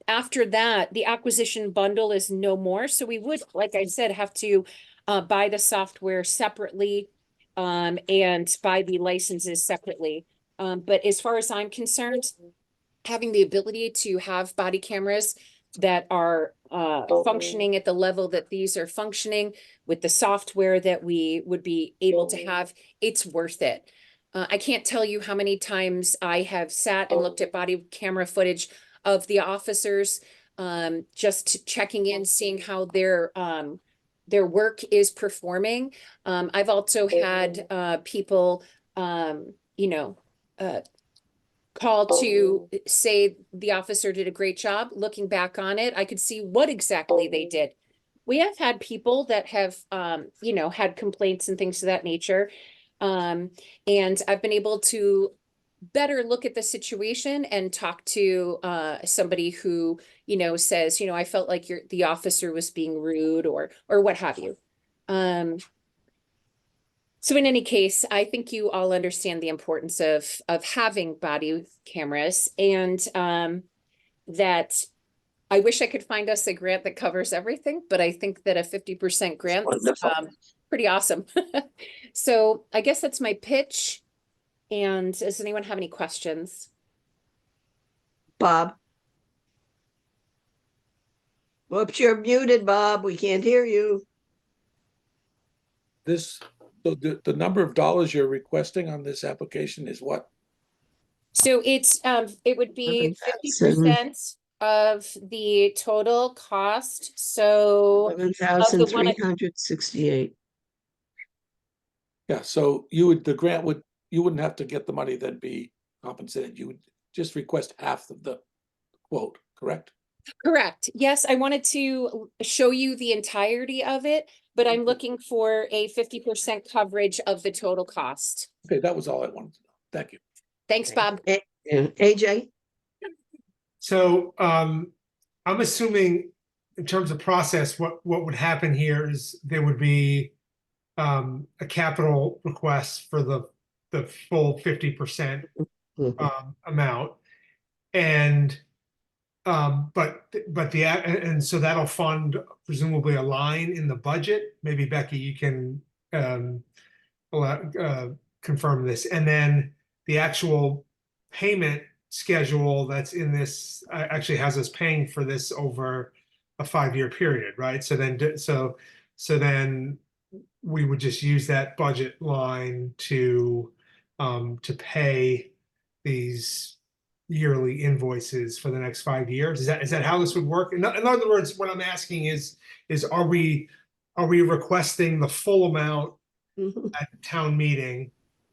After that, the acquisition bundle is no more. So we would, like I said, have to buy the software separately and buy the licenses separately. But as far as I'm concerned, having the ability to have body cameras that are functioning at the level that these are functioning with the software that we would be able to have, it's worth it. I can't tell you how many times I have sat and looked at body camera footage of the officers, just checking in, seeing how their work is performing. I've also had people, call to say the officer did a great job. Looking back on it, I could see what exactly they did. We have had people that have, had complaints and things of that nature. And I've been able to better look at the situation and talk to somebody who, says, I felt like the officer was being rude or what have you. So in any case, I think you all understand the importance of having body cameras, and that I wish I could find us a grant that covers everything, but I think that a 50% grant is pretty awesome. So I guess that's my pitch. And does anyone have any questions? Bob? Whoops, you're muted, Bob. We can't hear you. So the number of dollars you're requesting on this application is what? So it would be 50% of the total cost. So $11,368. Yeah, so you wouldn't have to get the money then be compensated. You would just request half of the quote, correct? Correct. Yes, I wanted to show you the entirety of it, but I'm looking for a 50% coverage of the total cost. Okay, that was all I wanted to know. Thank you. Thanks, Bob. AJ? So I'm assuming in terms of process, what would happen here is there would be a capital request for the full 50% amount. And and so that'll fund presumably a line in the budget. Maybe Becky, you can confirm this. And then the actual payment schedule that's in this actually has us paying for this over a 5-year period, right? So then we would just use that budget line to pay these yearly invoices for the next 5 years. Is that how this would work? In other words, what I'm asking is are we requesting the full amount at town meeting,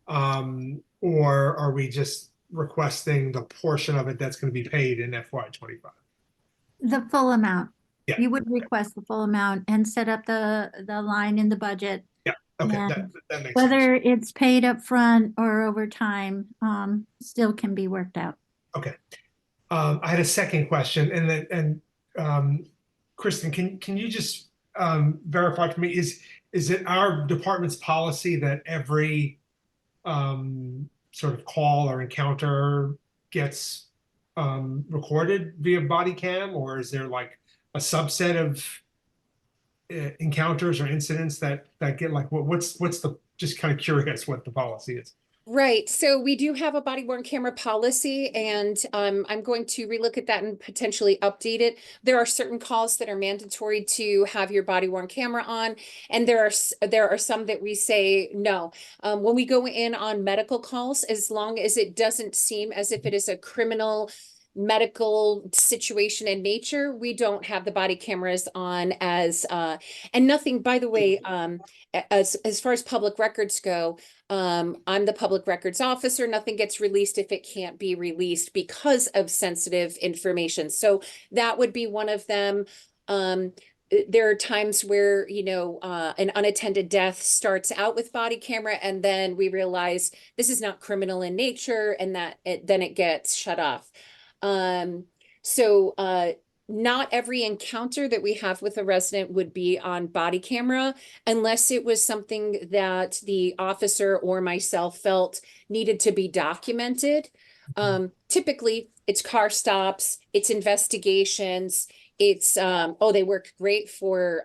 Or are we just requesting the portion of it that's going to be paid in FY25? The full amount. Yeah. You would request the full amount and set up the line in the budget. Yeah, okay, And that makes sense. whether it's paid up front or over time, still can be worked out. Okay. I had a second question, Kristen, can you just verify for me, is it our department's policy that every sort of call or encounter gets recorded via body cam, or is there like a subset of encounters or incidents that get like what's the, just kind of curious what the policy is? Right. So we do have a body worn camera policy, and I'm going to relook at that and potentially update it. There are certain calls that are mandatory to have your body worn camera on, and there are some that we say no. When we go in on medical calls, as long as it doesn't seem as if it is a criminal medical situation in nature, we don't have the body cameras on as and nothing, by the way, as far as public records go, I'm the public records officer. Nothing gets released if it can't be released because of sensitive information. So that would be one of them. There are times where, you know, an unattended death starts out with body camera, and then we realize this is not criminal in nature, and then it gets shut off. Not every encounter that we have with a resident would be on body camera unless it was something that the officer or myself felt needed to be documented. Typically it's car stops, it's investigations, it's they work great for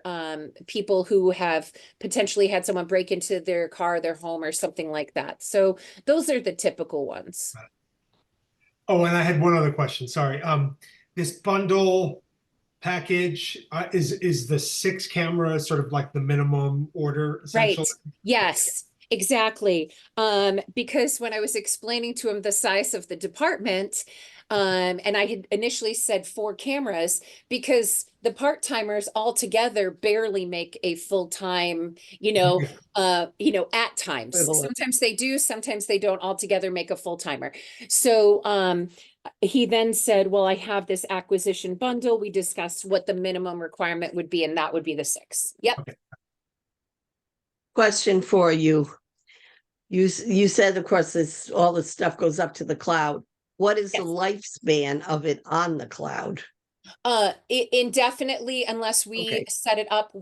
people who have potentially had someone break into their car, their home, or something like that. So those are the typical ones. Oh, and I had one other question. Sorry. This bundle package is the 6 cameras sort of like the minimum order essentially? Right. Yes, exactly. Because when I was explaining to him the size of the department, and I had initially said 4 cameras because the part-timers altogether barely make a full-time, at times. Equivalent. Sometimes they do, sometimes they don't altogether make a full-timer. So he then said, well, I have this acquisition bundle. We discussed what the minimum requirement would be, and that would be the 6. Yep. Okay. Question for you. You said, of course, all this stuff goes up to the cloud. What is the Yes. lifespan of it on the cloud? Indefinitely, unless we Okay. set it up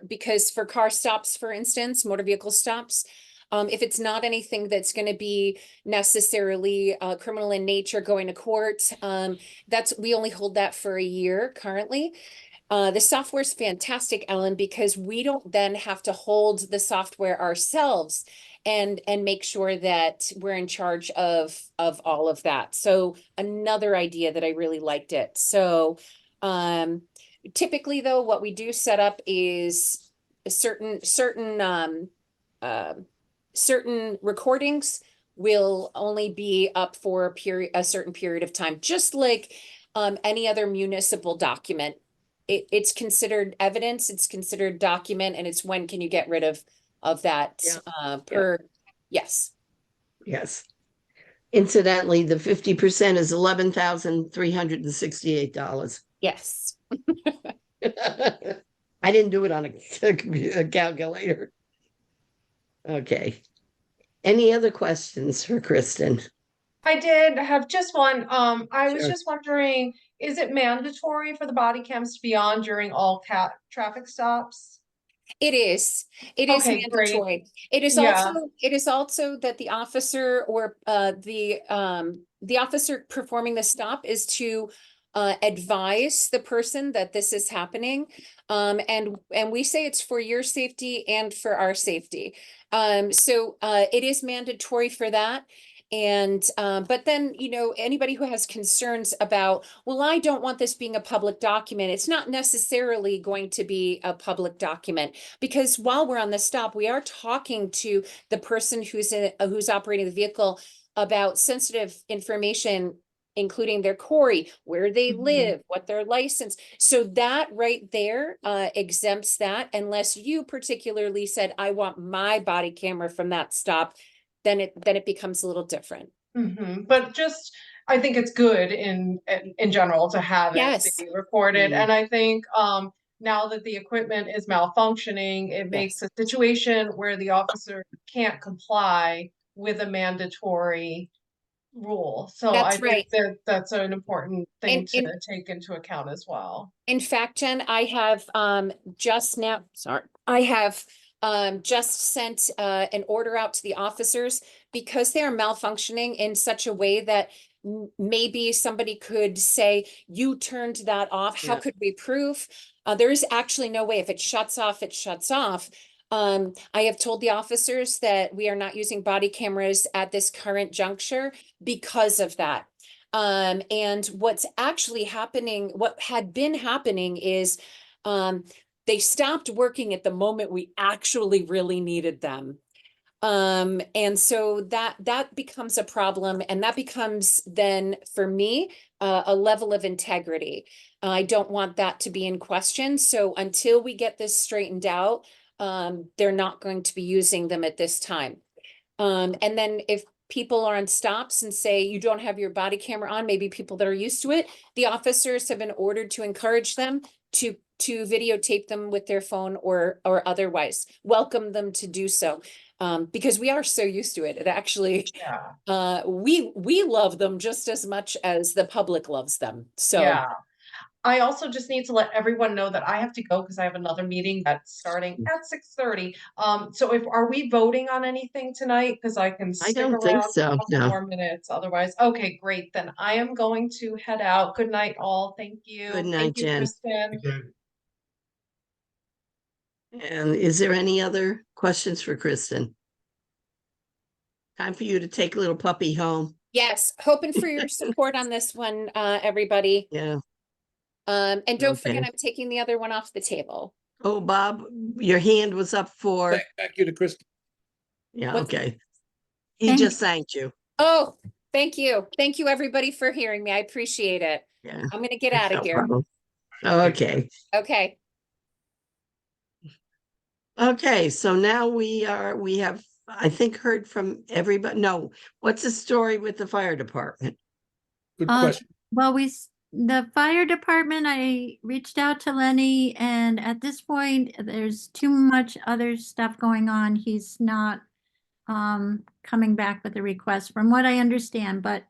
because for car stops, for instance, motor vehicle stops, if it's not anything that's going to be necessarily criminal in nature going to court, we only hold that for a year currently. The software is fantastic, Ellen, because we don't then have to hold the software ourselves and make sure that we're in charge of all of that. So another idea that I really liked it. So typically though, what we do set up is certain recordings will only be up for a certain period of time, just like any other municipal document. It's considered evidence, it's considered document, and it's when can you get rid of that yes. Yes. Incidentally, the 50% is $11,368. Yes. I didn't do it on a calculator. Okay. Any other questions for Kristen? I did have just one. I was Sure. just wondering, is it mandatory for the body cams to be on during all traffic stops? It is. It is Okay, great. mandatory. It is Yeah. also that the officer or the officer performing the stop is to advise the person that this is happening. And we say it's for your safety and for our safety. So it is mandatory for that. And but then, anybody who has concerns about, well, I don't want this being a public document, it's not necessarily going to be a public document, because while we're on the stop, we are talking to the person who's operating the vehicle about sensitive information, including their quarry, where they live, what their license. So that right there exempts that, unless you particularly said, I want my body camera from that stop then it becomes a little different. But just, I think it's good in general to have it Yes. be recorded. Mm. And I think, now that the equipment is malfunctioning, it makes a situation where the officer can't comply with a mandatory rule. So I That's think right. that that's an important thing And to take into account as well. in fact, Jen, I have I have just sent an order out to the officers because they are malfunctioning in such a way that maybe somebody could say, you turned that off. How Yeah. could we prove? There is actually no way. If it shuts off, it shuts off. I have told the officers that we are not using body cameras at this current juncture because of that. And what's actually happening, what had been happening is they stopped working at the moment we actually really needed them. And so that becomes a problem, and that becomes then for me a level of integrity. I don't want that to be in question. So until we get this straightened out, they're not going to be using them at this time. And then if people are on stops and say you don't have your body camera on, maybe people that are used to it, the officers have been ordered to encourage them to videotape them with their phone or otherwise welcome them to do so. Because we are so used to it. It actually, Yeah. we love them just as much as the public loves them. So Yeah. I also just need to let everyone know that I have to go because I have another meeting that's starting at 6:30. So are we voting on anything tonight? Because I can I stick don't think around for a so, couple no. more minutes. Otherwise, okay, great. Then I am going to head out. Good night, all. Thank you. Good night, Thank you, Jen. Kristen. And is there any other questions for Kristen? Time for you to take little puppy home. yes, hoping for your support on this one, everybody. Yeah. And don't Okay. forget, I'm taking the other one off the table. Oh, Bob, your hand was up for, Thank you to Kristen. yeah, What's- okay. He Thank- just thanked you. Oh, thank you. Thank you, everybody, for hearing me. I appreciate it. Yeah. I'm gonna get out No of here. problem. Okay. Okay. Okay, so now we have, I think, heard from everybody. No, what's the story with the fire department? Good Uh, question. Well, the fire department, I reached out to Lenny, and at this point, there's too much other stuff going on. He's not coming back with a request from what I understand, but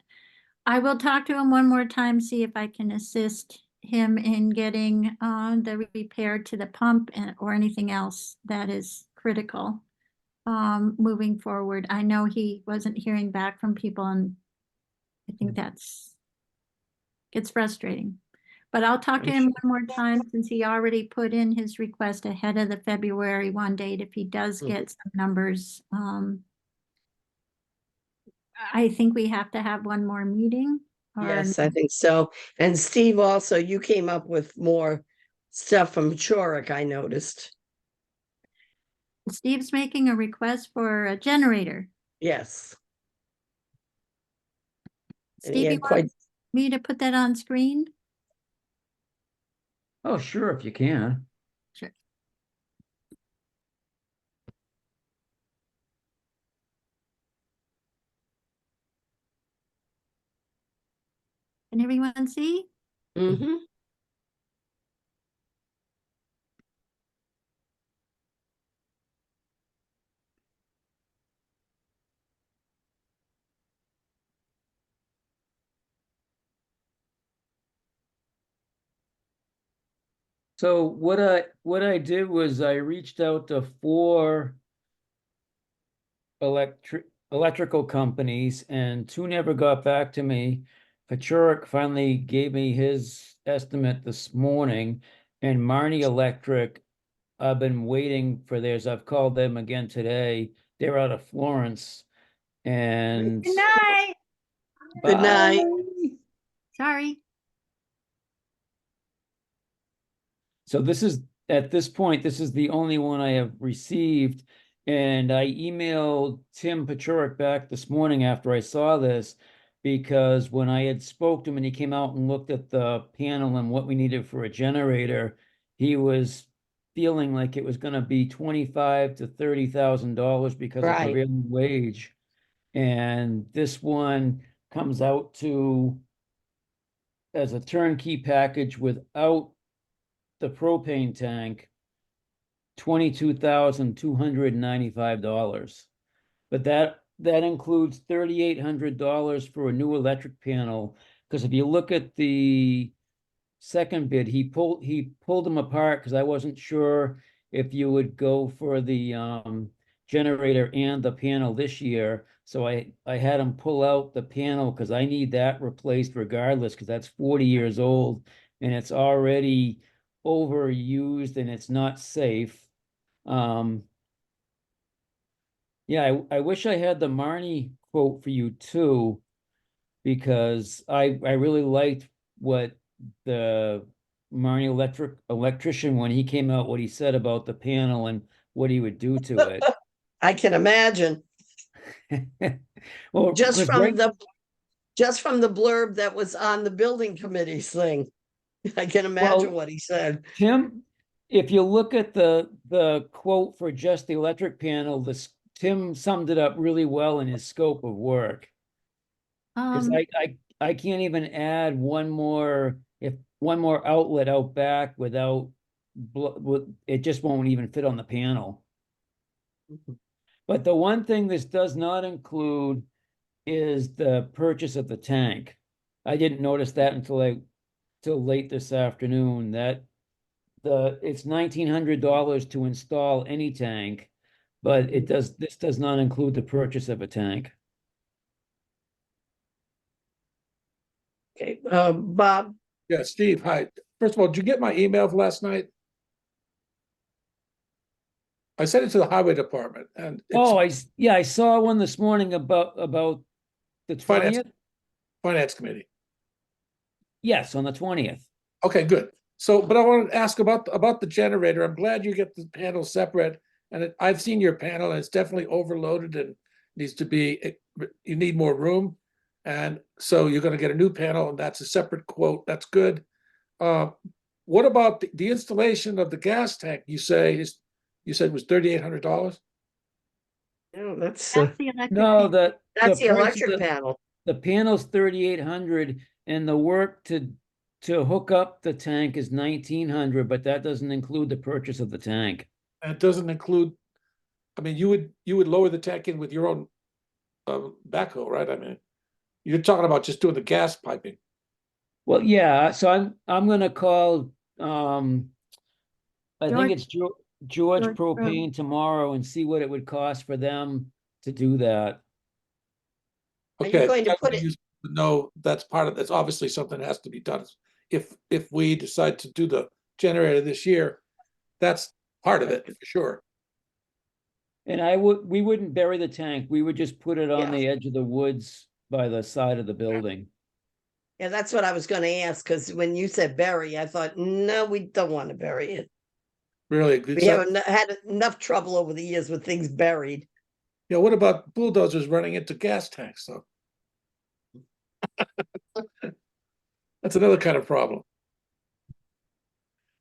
I will talk to him one more time, see if I can assist him in getting the repair to the pump or anything else that is critical moving forward. I know he wasn't hearing back from people, and I think gets frustrating. But I'll talk to him one more time since he already put in his request ahead of the February 1 date. If he does get some numbers, I think we have to have one more meeting. Yes, I think so. And Steve, also, you came up with more stuff from Choric, I noticed. Steve's making a request for a generator. Yes. And he Stevie had quite, wants me to put that on screen? Oh, sure, if you can. Sure. Can everyone see? mm-hmm. So what I did was I reached out to 4 electrical companies, and 2 never got back to me. Pachuric finally gave me his estimate this morning, and Marnie Electric, I've been waiting for theirs. I've called them again today. They're out of Florence. And Good night. Good night. bye. Sorry. So this is, at this point, this is the only one I have received. And I emailed Tim Pachuric back this morning after I saw this, because when I had spoke to him and he came out and looked at the panel and what we needed for a generator, he was feeling like it was gonna be $25,000 to $30,000 because of Right. prevailing wage. And this one comes out to, as a turnkey package without the propane tank, $22,295. But that includes $3,800 for a new electric panel. Because if you look at the second bid, he pulled them apart because I wasn't sure if you would go for the generator and the panel this year. So I had him pull out the panel because I need that replaced regardless, because that's 40 years old and it's already overused and it's not safe. Yeah, I wish I had the Marnie quote for you too, because I really liked what the Marnie electrician, when he came out, what he said about the panel and what he would do to it. I can imagine, Well, just 'cause from right- the blurb that was on the building committee's thing. I can imagine what he said. Tim, if you look at the quote for just the electric panel, Tim summed it up really well in his scope of work. Because I can't even add one more outlet out back without it just won't even fit on the panel. But the one thing this does not include is the purchase of the tank. I didn't notice that until late this afternoon, that it's $1,900 to install any tank, but this does not include the purchase of a tank. Okay, Bob, Yeah, Steve, hi. First of all, did you get my email of last night? I sent it to the highway department and I saw one this morning about the Finance. 20th. finance committee. Yes, on the 20th. Okay, good. So, but I wanted to ask about the generator. I'm glad you get the panel separate. And I've seen your panel and it's definitely overloaded and needs to be, you need more room. And so you're gonna get a new panel and that's a separate quote. That's good. What about the installation of the gas tank? You said was $3,800? no, that's That's the electric. No, panel. that's the price of electric panel. the panel's 3,800 and the work to hook up the tank is 1,900, but that doesn't include the purchase of the tank. And it doesn't include, I mean, you would lower the tank in with your own backhoe, right? I mean, you're talking about just doing the gas piping. Well, yeah, so I'm gonna call I think it's George George Propane tomorrow and see what it would cost for them to do that. Are you Okay, going to put it, no, that's part of, that's obviously something that has to be done. If we decide to do the generator this year, that's part of it for sure. And we wouldn't bury the tank. We would just put it on Yeah. the edge of the woods by the side of the building. yeah, that's what I was gonna ask, because when you said bury, I thought, no, we don't want to bury it. Really, We haven't had enough trouble over the years with things buried. yeah, what about bulldozers running into gas tanks though? That's another kind of problem.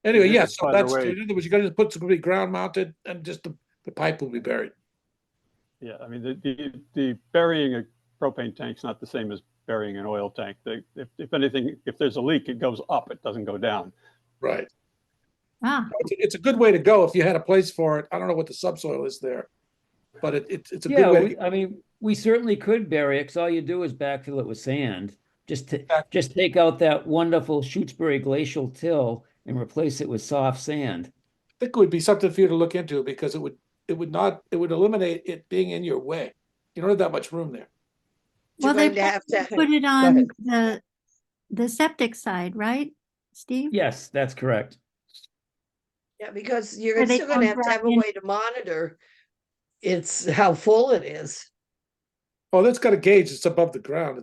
Anyway, It yeah, is, so by the that's, way. in other words, you gotta just put some ground mounted and just the pipe will be buried. Yeah, I mean, the burying a propane tank's not the same as burying an oil tank. If anything, if there's a leak, it goes up, it doesn't go down. Right. Ah, It's a good way to go if you had a place for it. I don't know what the subsoil is there, but it's a good Yeah, way. I mean, we certainly could bury it, because all you do is backfill it with sand. Just take out that wonderful Shutesbury glacial till and replace it with soft sand. I think it would be something for you to look into because it would eliminate it being in your way. You don't have that much room there. You're well, they going to have to, put it go on ahead. the septic side, right, Steve? Yes, that's correct. Yeah, because you're Where they still gonna have don't to have a drop in. way to monitor how full it is. Oh, that's got a gauge. It's above the ground.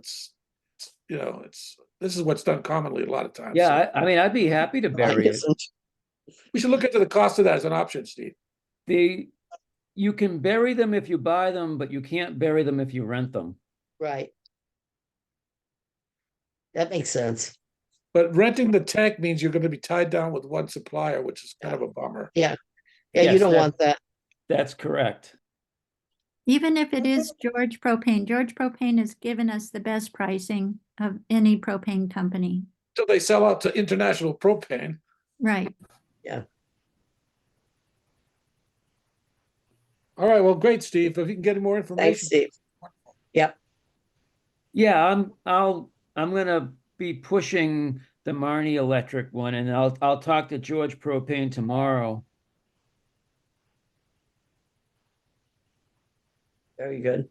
This is what's done commonly a lot of times. Yeah, so I mean, I'd be happy to bury it. Isn't. we should look into the cost of that as an option, Steve. You can bury them if you buy them, but you can't bury them if you rent them. Right. That makes sense. But renting the tank means you're going to be tied down with one supplier, which is kind of a bummer. Yeah, Yes, you don't want that. That's correct. Even if it is George Propane has given us the best pricing of any propane company. So they sell out to International Propane. Right. All right, well, great, Steve. If you can get more Thanks, information. Steve. Yep. Yeah, I'm gonna be pushing the Marnie Electric one, and I'll talk to George Propane tomorrow. Very good.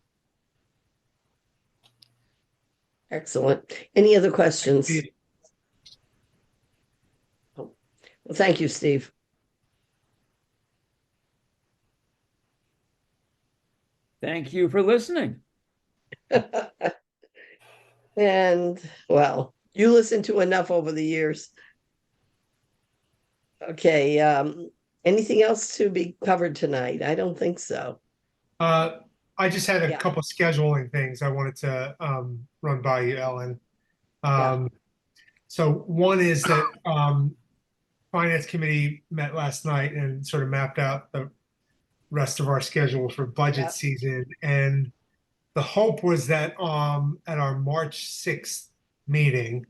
Excellent. Any other questions? Well, thank you, Steve. Thank you for listening. And, well, you listened to enough over the years. Okay, anything else to be covered tonight? I don't think so. I just had a Yeah. couple scheduling things I wanted to run by you, Ellen. Yeah. So one is that Finance Committee met last night and sort of mapped out the rest of our schedule for budget Yeah. season. And the hope was that at our March 6th meeting,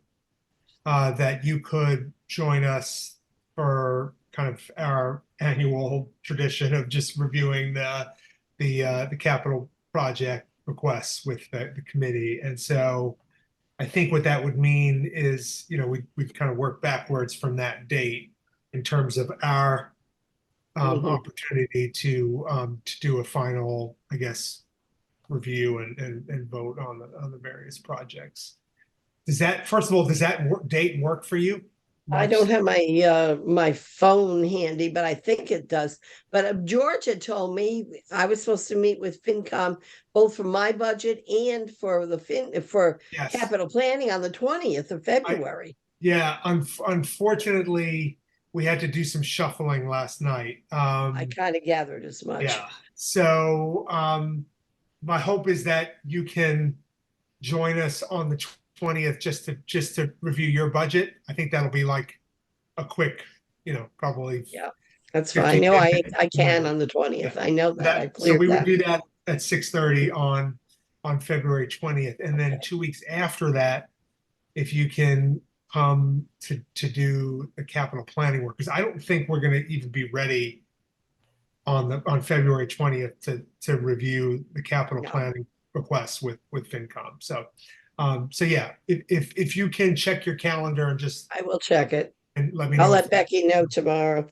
that you could join us for kind of our annual tradition of just reviewing the capital project requests with the committee. And so I think what that would mean is, we've kind of worked backwards from that date in terms of our opportunity to do a final, I guess, review and vote on the various projects. First of all, does that date work for you? I don't have my phone handy, but I think it does. But George had told me I was supposed to meet with FinCom both for my budget and for Yes. capital planning on the 20th of February. Yeah, unfortunately, we had to do some shuffling last night. I kind of gathered as much. Yeah. So my hope is that you can join us on the 20th just to review your budget. I think that'll be like a quick, probably. Yeah, that's fine. No, I can on the 20th. I know that. I So cleared we would that. do that at 6:30 on February 20th. And then 2 weeks after that, if you can come to do the capital planning work, because I don't think we're going to even be ready on February 20th to review the capital No. planning requests with FinCom. So yeah, if you can check your calendar and just I will check it. and let me know. I'll let Becky know tomorrow.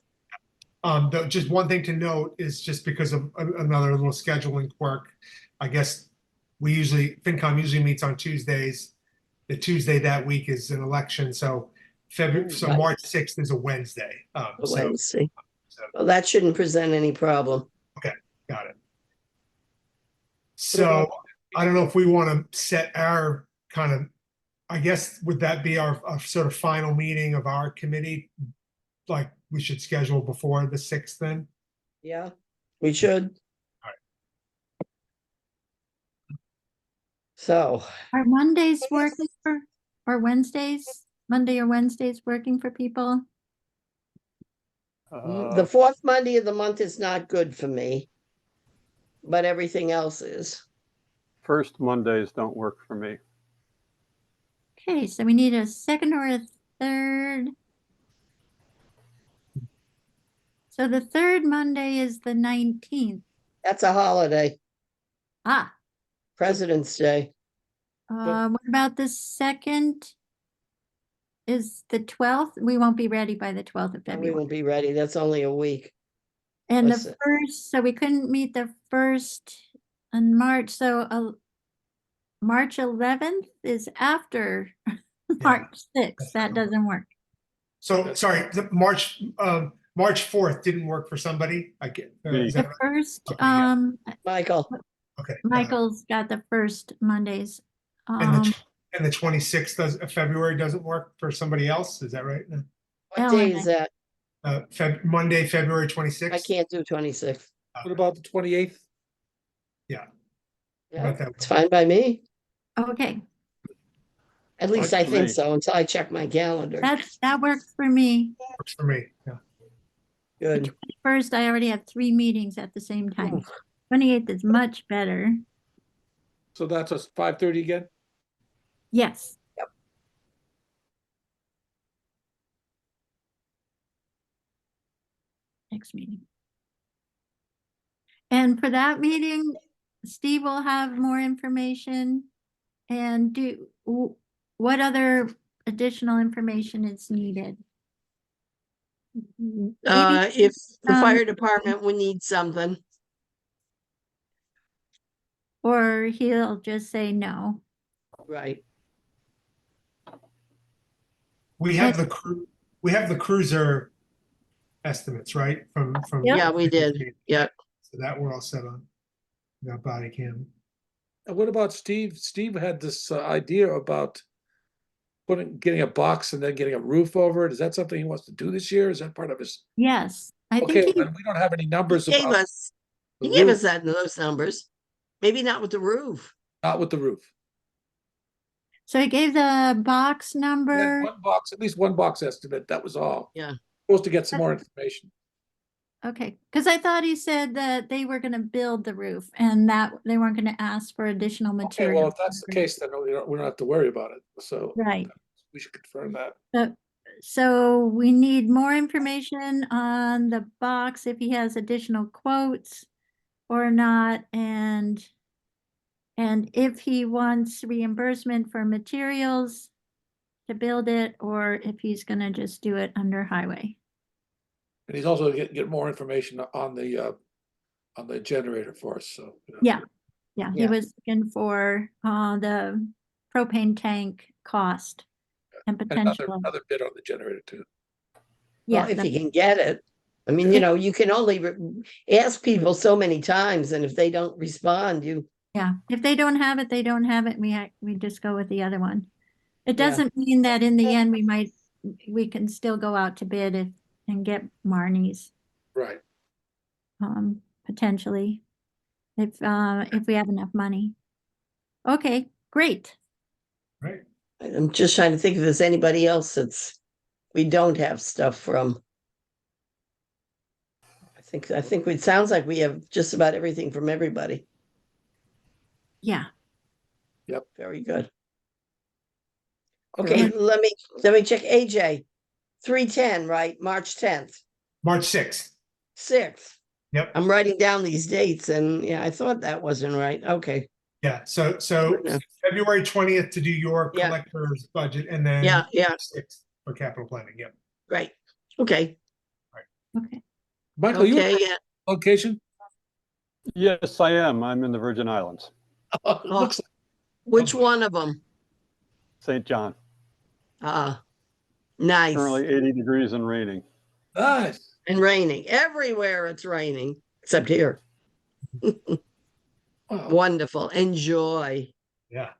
Just one thing to note is just because of another little scheduling quirk, I guess FinCom usually meets on Tuesdays. The Tuesday that week is an election, so Right. March 6th is a Wednesday. Wednesday. Well, that shouldn't present any problem. Got it. So I don't know if we want to set our kind of, I guess, would that be our sort of final meeting of our committee? Like we should schedule before the 6th then? Yeah, we should. All right. So, Are Mondays working or Wednesdays? Monday or Wednesdays working for people? the fourth Monday of the month is not good for me, but everything else is. First Mondays don't work for me. Okay, so we need a second or a third. So the third Monday is the 19th. That's a holiday, Ah, President's Day. what about the second? Is the 12th? We won't be ready by the 12th of We February. won't be ready. That's only a week. And What's the it? first, so we couldn't meet the first in March, so March 11th is after March 6th. That doesn't work. So sorry, the March 4th didn't work for somebody. I get is The that right? first, Okay, yeah. Michael, Okay. got it. Michael's got the first Mondays. And the 26th of February doesn't work for somebody else. Is that right? No. what day Ellen, is that? Monday, February 26th. I can't do 26th. What about the 28th? Yeah, About that it's fine by me. Okay, At least Works I for think me. so until I check my calendar. that works for me. works for me. Yeah. Good. First, I already have 3 meetings at the same time. 28th is much better. So that's us 5:30 again? Yes. Next meeting. And for that meeting, Steve will have more information. And what other additional information is needed? Maybe, If the fire department would need something, or he'll just say no. right? We have we have the cruiser estimates, right? From. Yep. Yeah, we did. Yeah. So that we're all set on. That body cam. And what about Steve? Steve had this idea about getting a box and then getting a roof over it. Is that something he wants to do this year? Is that part of his? Yes, I think Okay, he, then we don't have any He numbers gave about us, the he gave roof, us those numbers. Maybe not with the roof. not with the roof. so he gave the box We had number. one box, at least one box estimate. That was all. Yeah. Supposed to get some more information. Okay, because I thought he said that they were gonna build the roof and that they weren't gonna ask for additional Okay, well, material. if that's the case, then we don't have to worry about it. So Right. we should confirm that. So we need more information on the box, if he has additional quotes or not, and if he wants reimbursement for materials to build it, or if he's gonna just do it under highway. And he's also get more information on the generator for us. So you know. Yeah, he Yeah. was looking for the propane tank cost and And potential. another bid on the generator too. Well, Yeah, if you can get it. I mean, Yeah. you know, you can only ask people so many times, and if they don't respond, yeah, if they don't have it, they don't have it. We just go with the other one. It Yeah. doesn't mean that in the end, we can still go out to bid and get Marnie's, Right. potentially, if we have enough money. Okay, great. Right. I'm just trying to think if there's anybody else we don't have stuff from. I think it sounds like we have just about everything from everybody. Yeah. Very good. Okay, And- let me check. AJ, 310, right? March 10th, March 6th. 6th. Yep. I'm writing down these dates, and yeah, I thought that wasn't right. Okay. Yeah. So Yeah. February 20th to do your Yeah. collector's budget, and then Yeah, 6th for capital planning. Yep. Great. Okay. Okay. Michael, you Okay. have Yeah. a location? Yes, I am. I'm in the Virgin Islands, It looks like Which boy. one of them? St. John. Nice. Currently 80 degrees and raining. nice. And raining. Everywhere it's raining, except here. Wow. Wonderful. Enjoy. Yeah.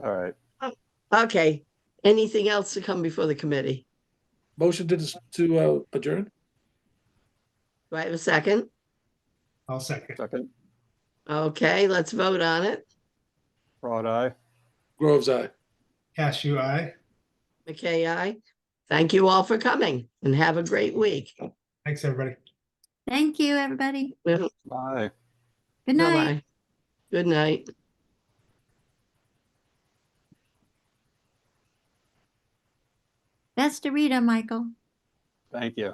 All right. Okay. Anything else to come before the committee? Motion to adjourn? Do I have a second? I'll second. Second, Okay, let's vote on it. Broad eye. Groves, aye. Cashew, aye. McKay, aye. Thank you all for coming and have a great week. Thanks, everybody. Thank you, everybody. Bye. Good night. Bye-bye. Good night. Best to read, Michael. Thank you.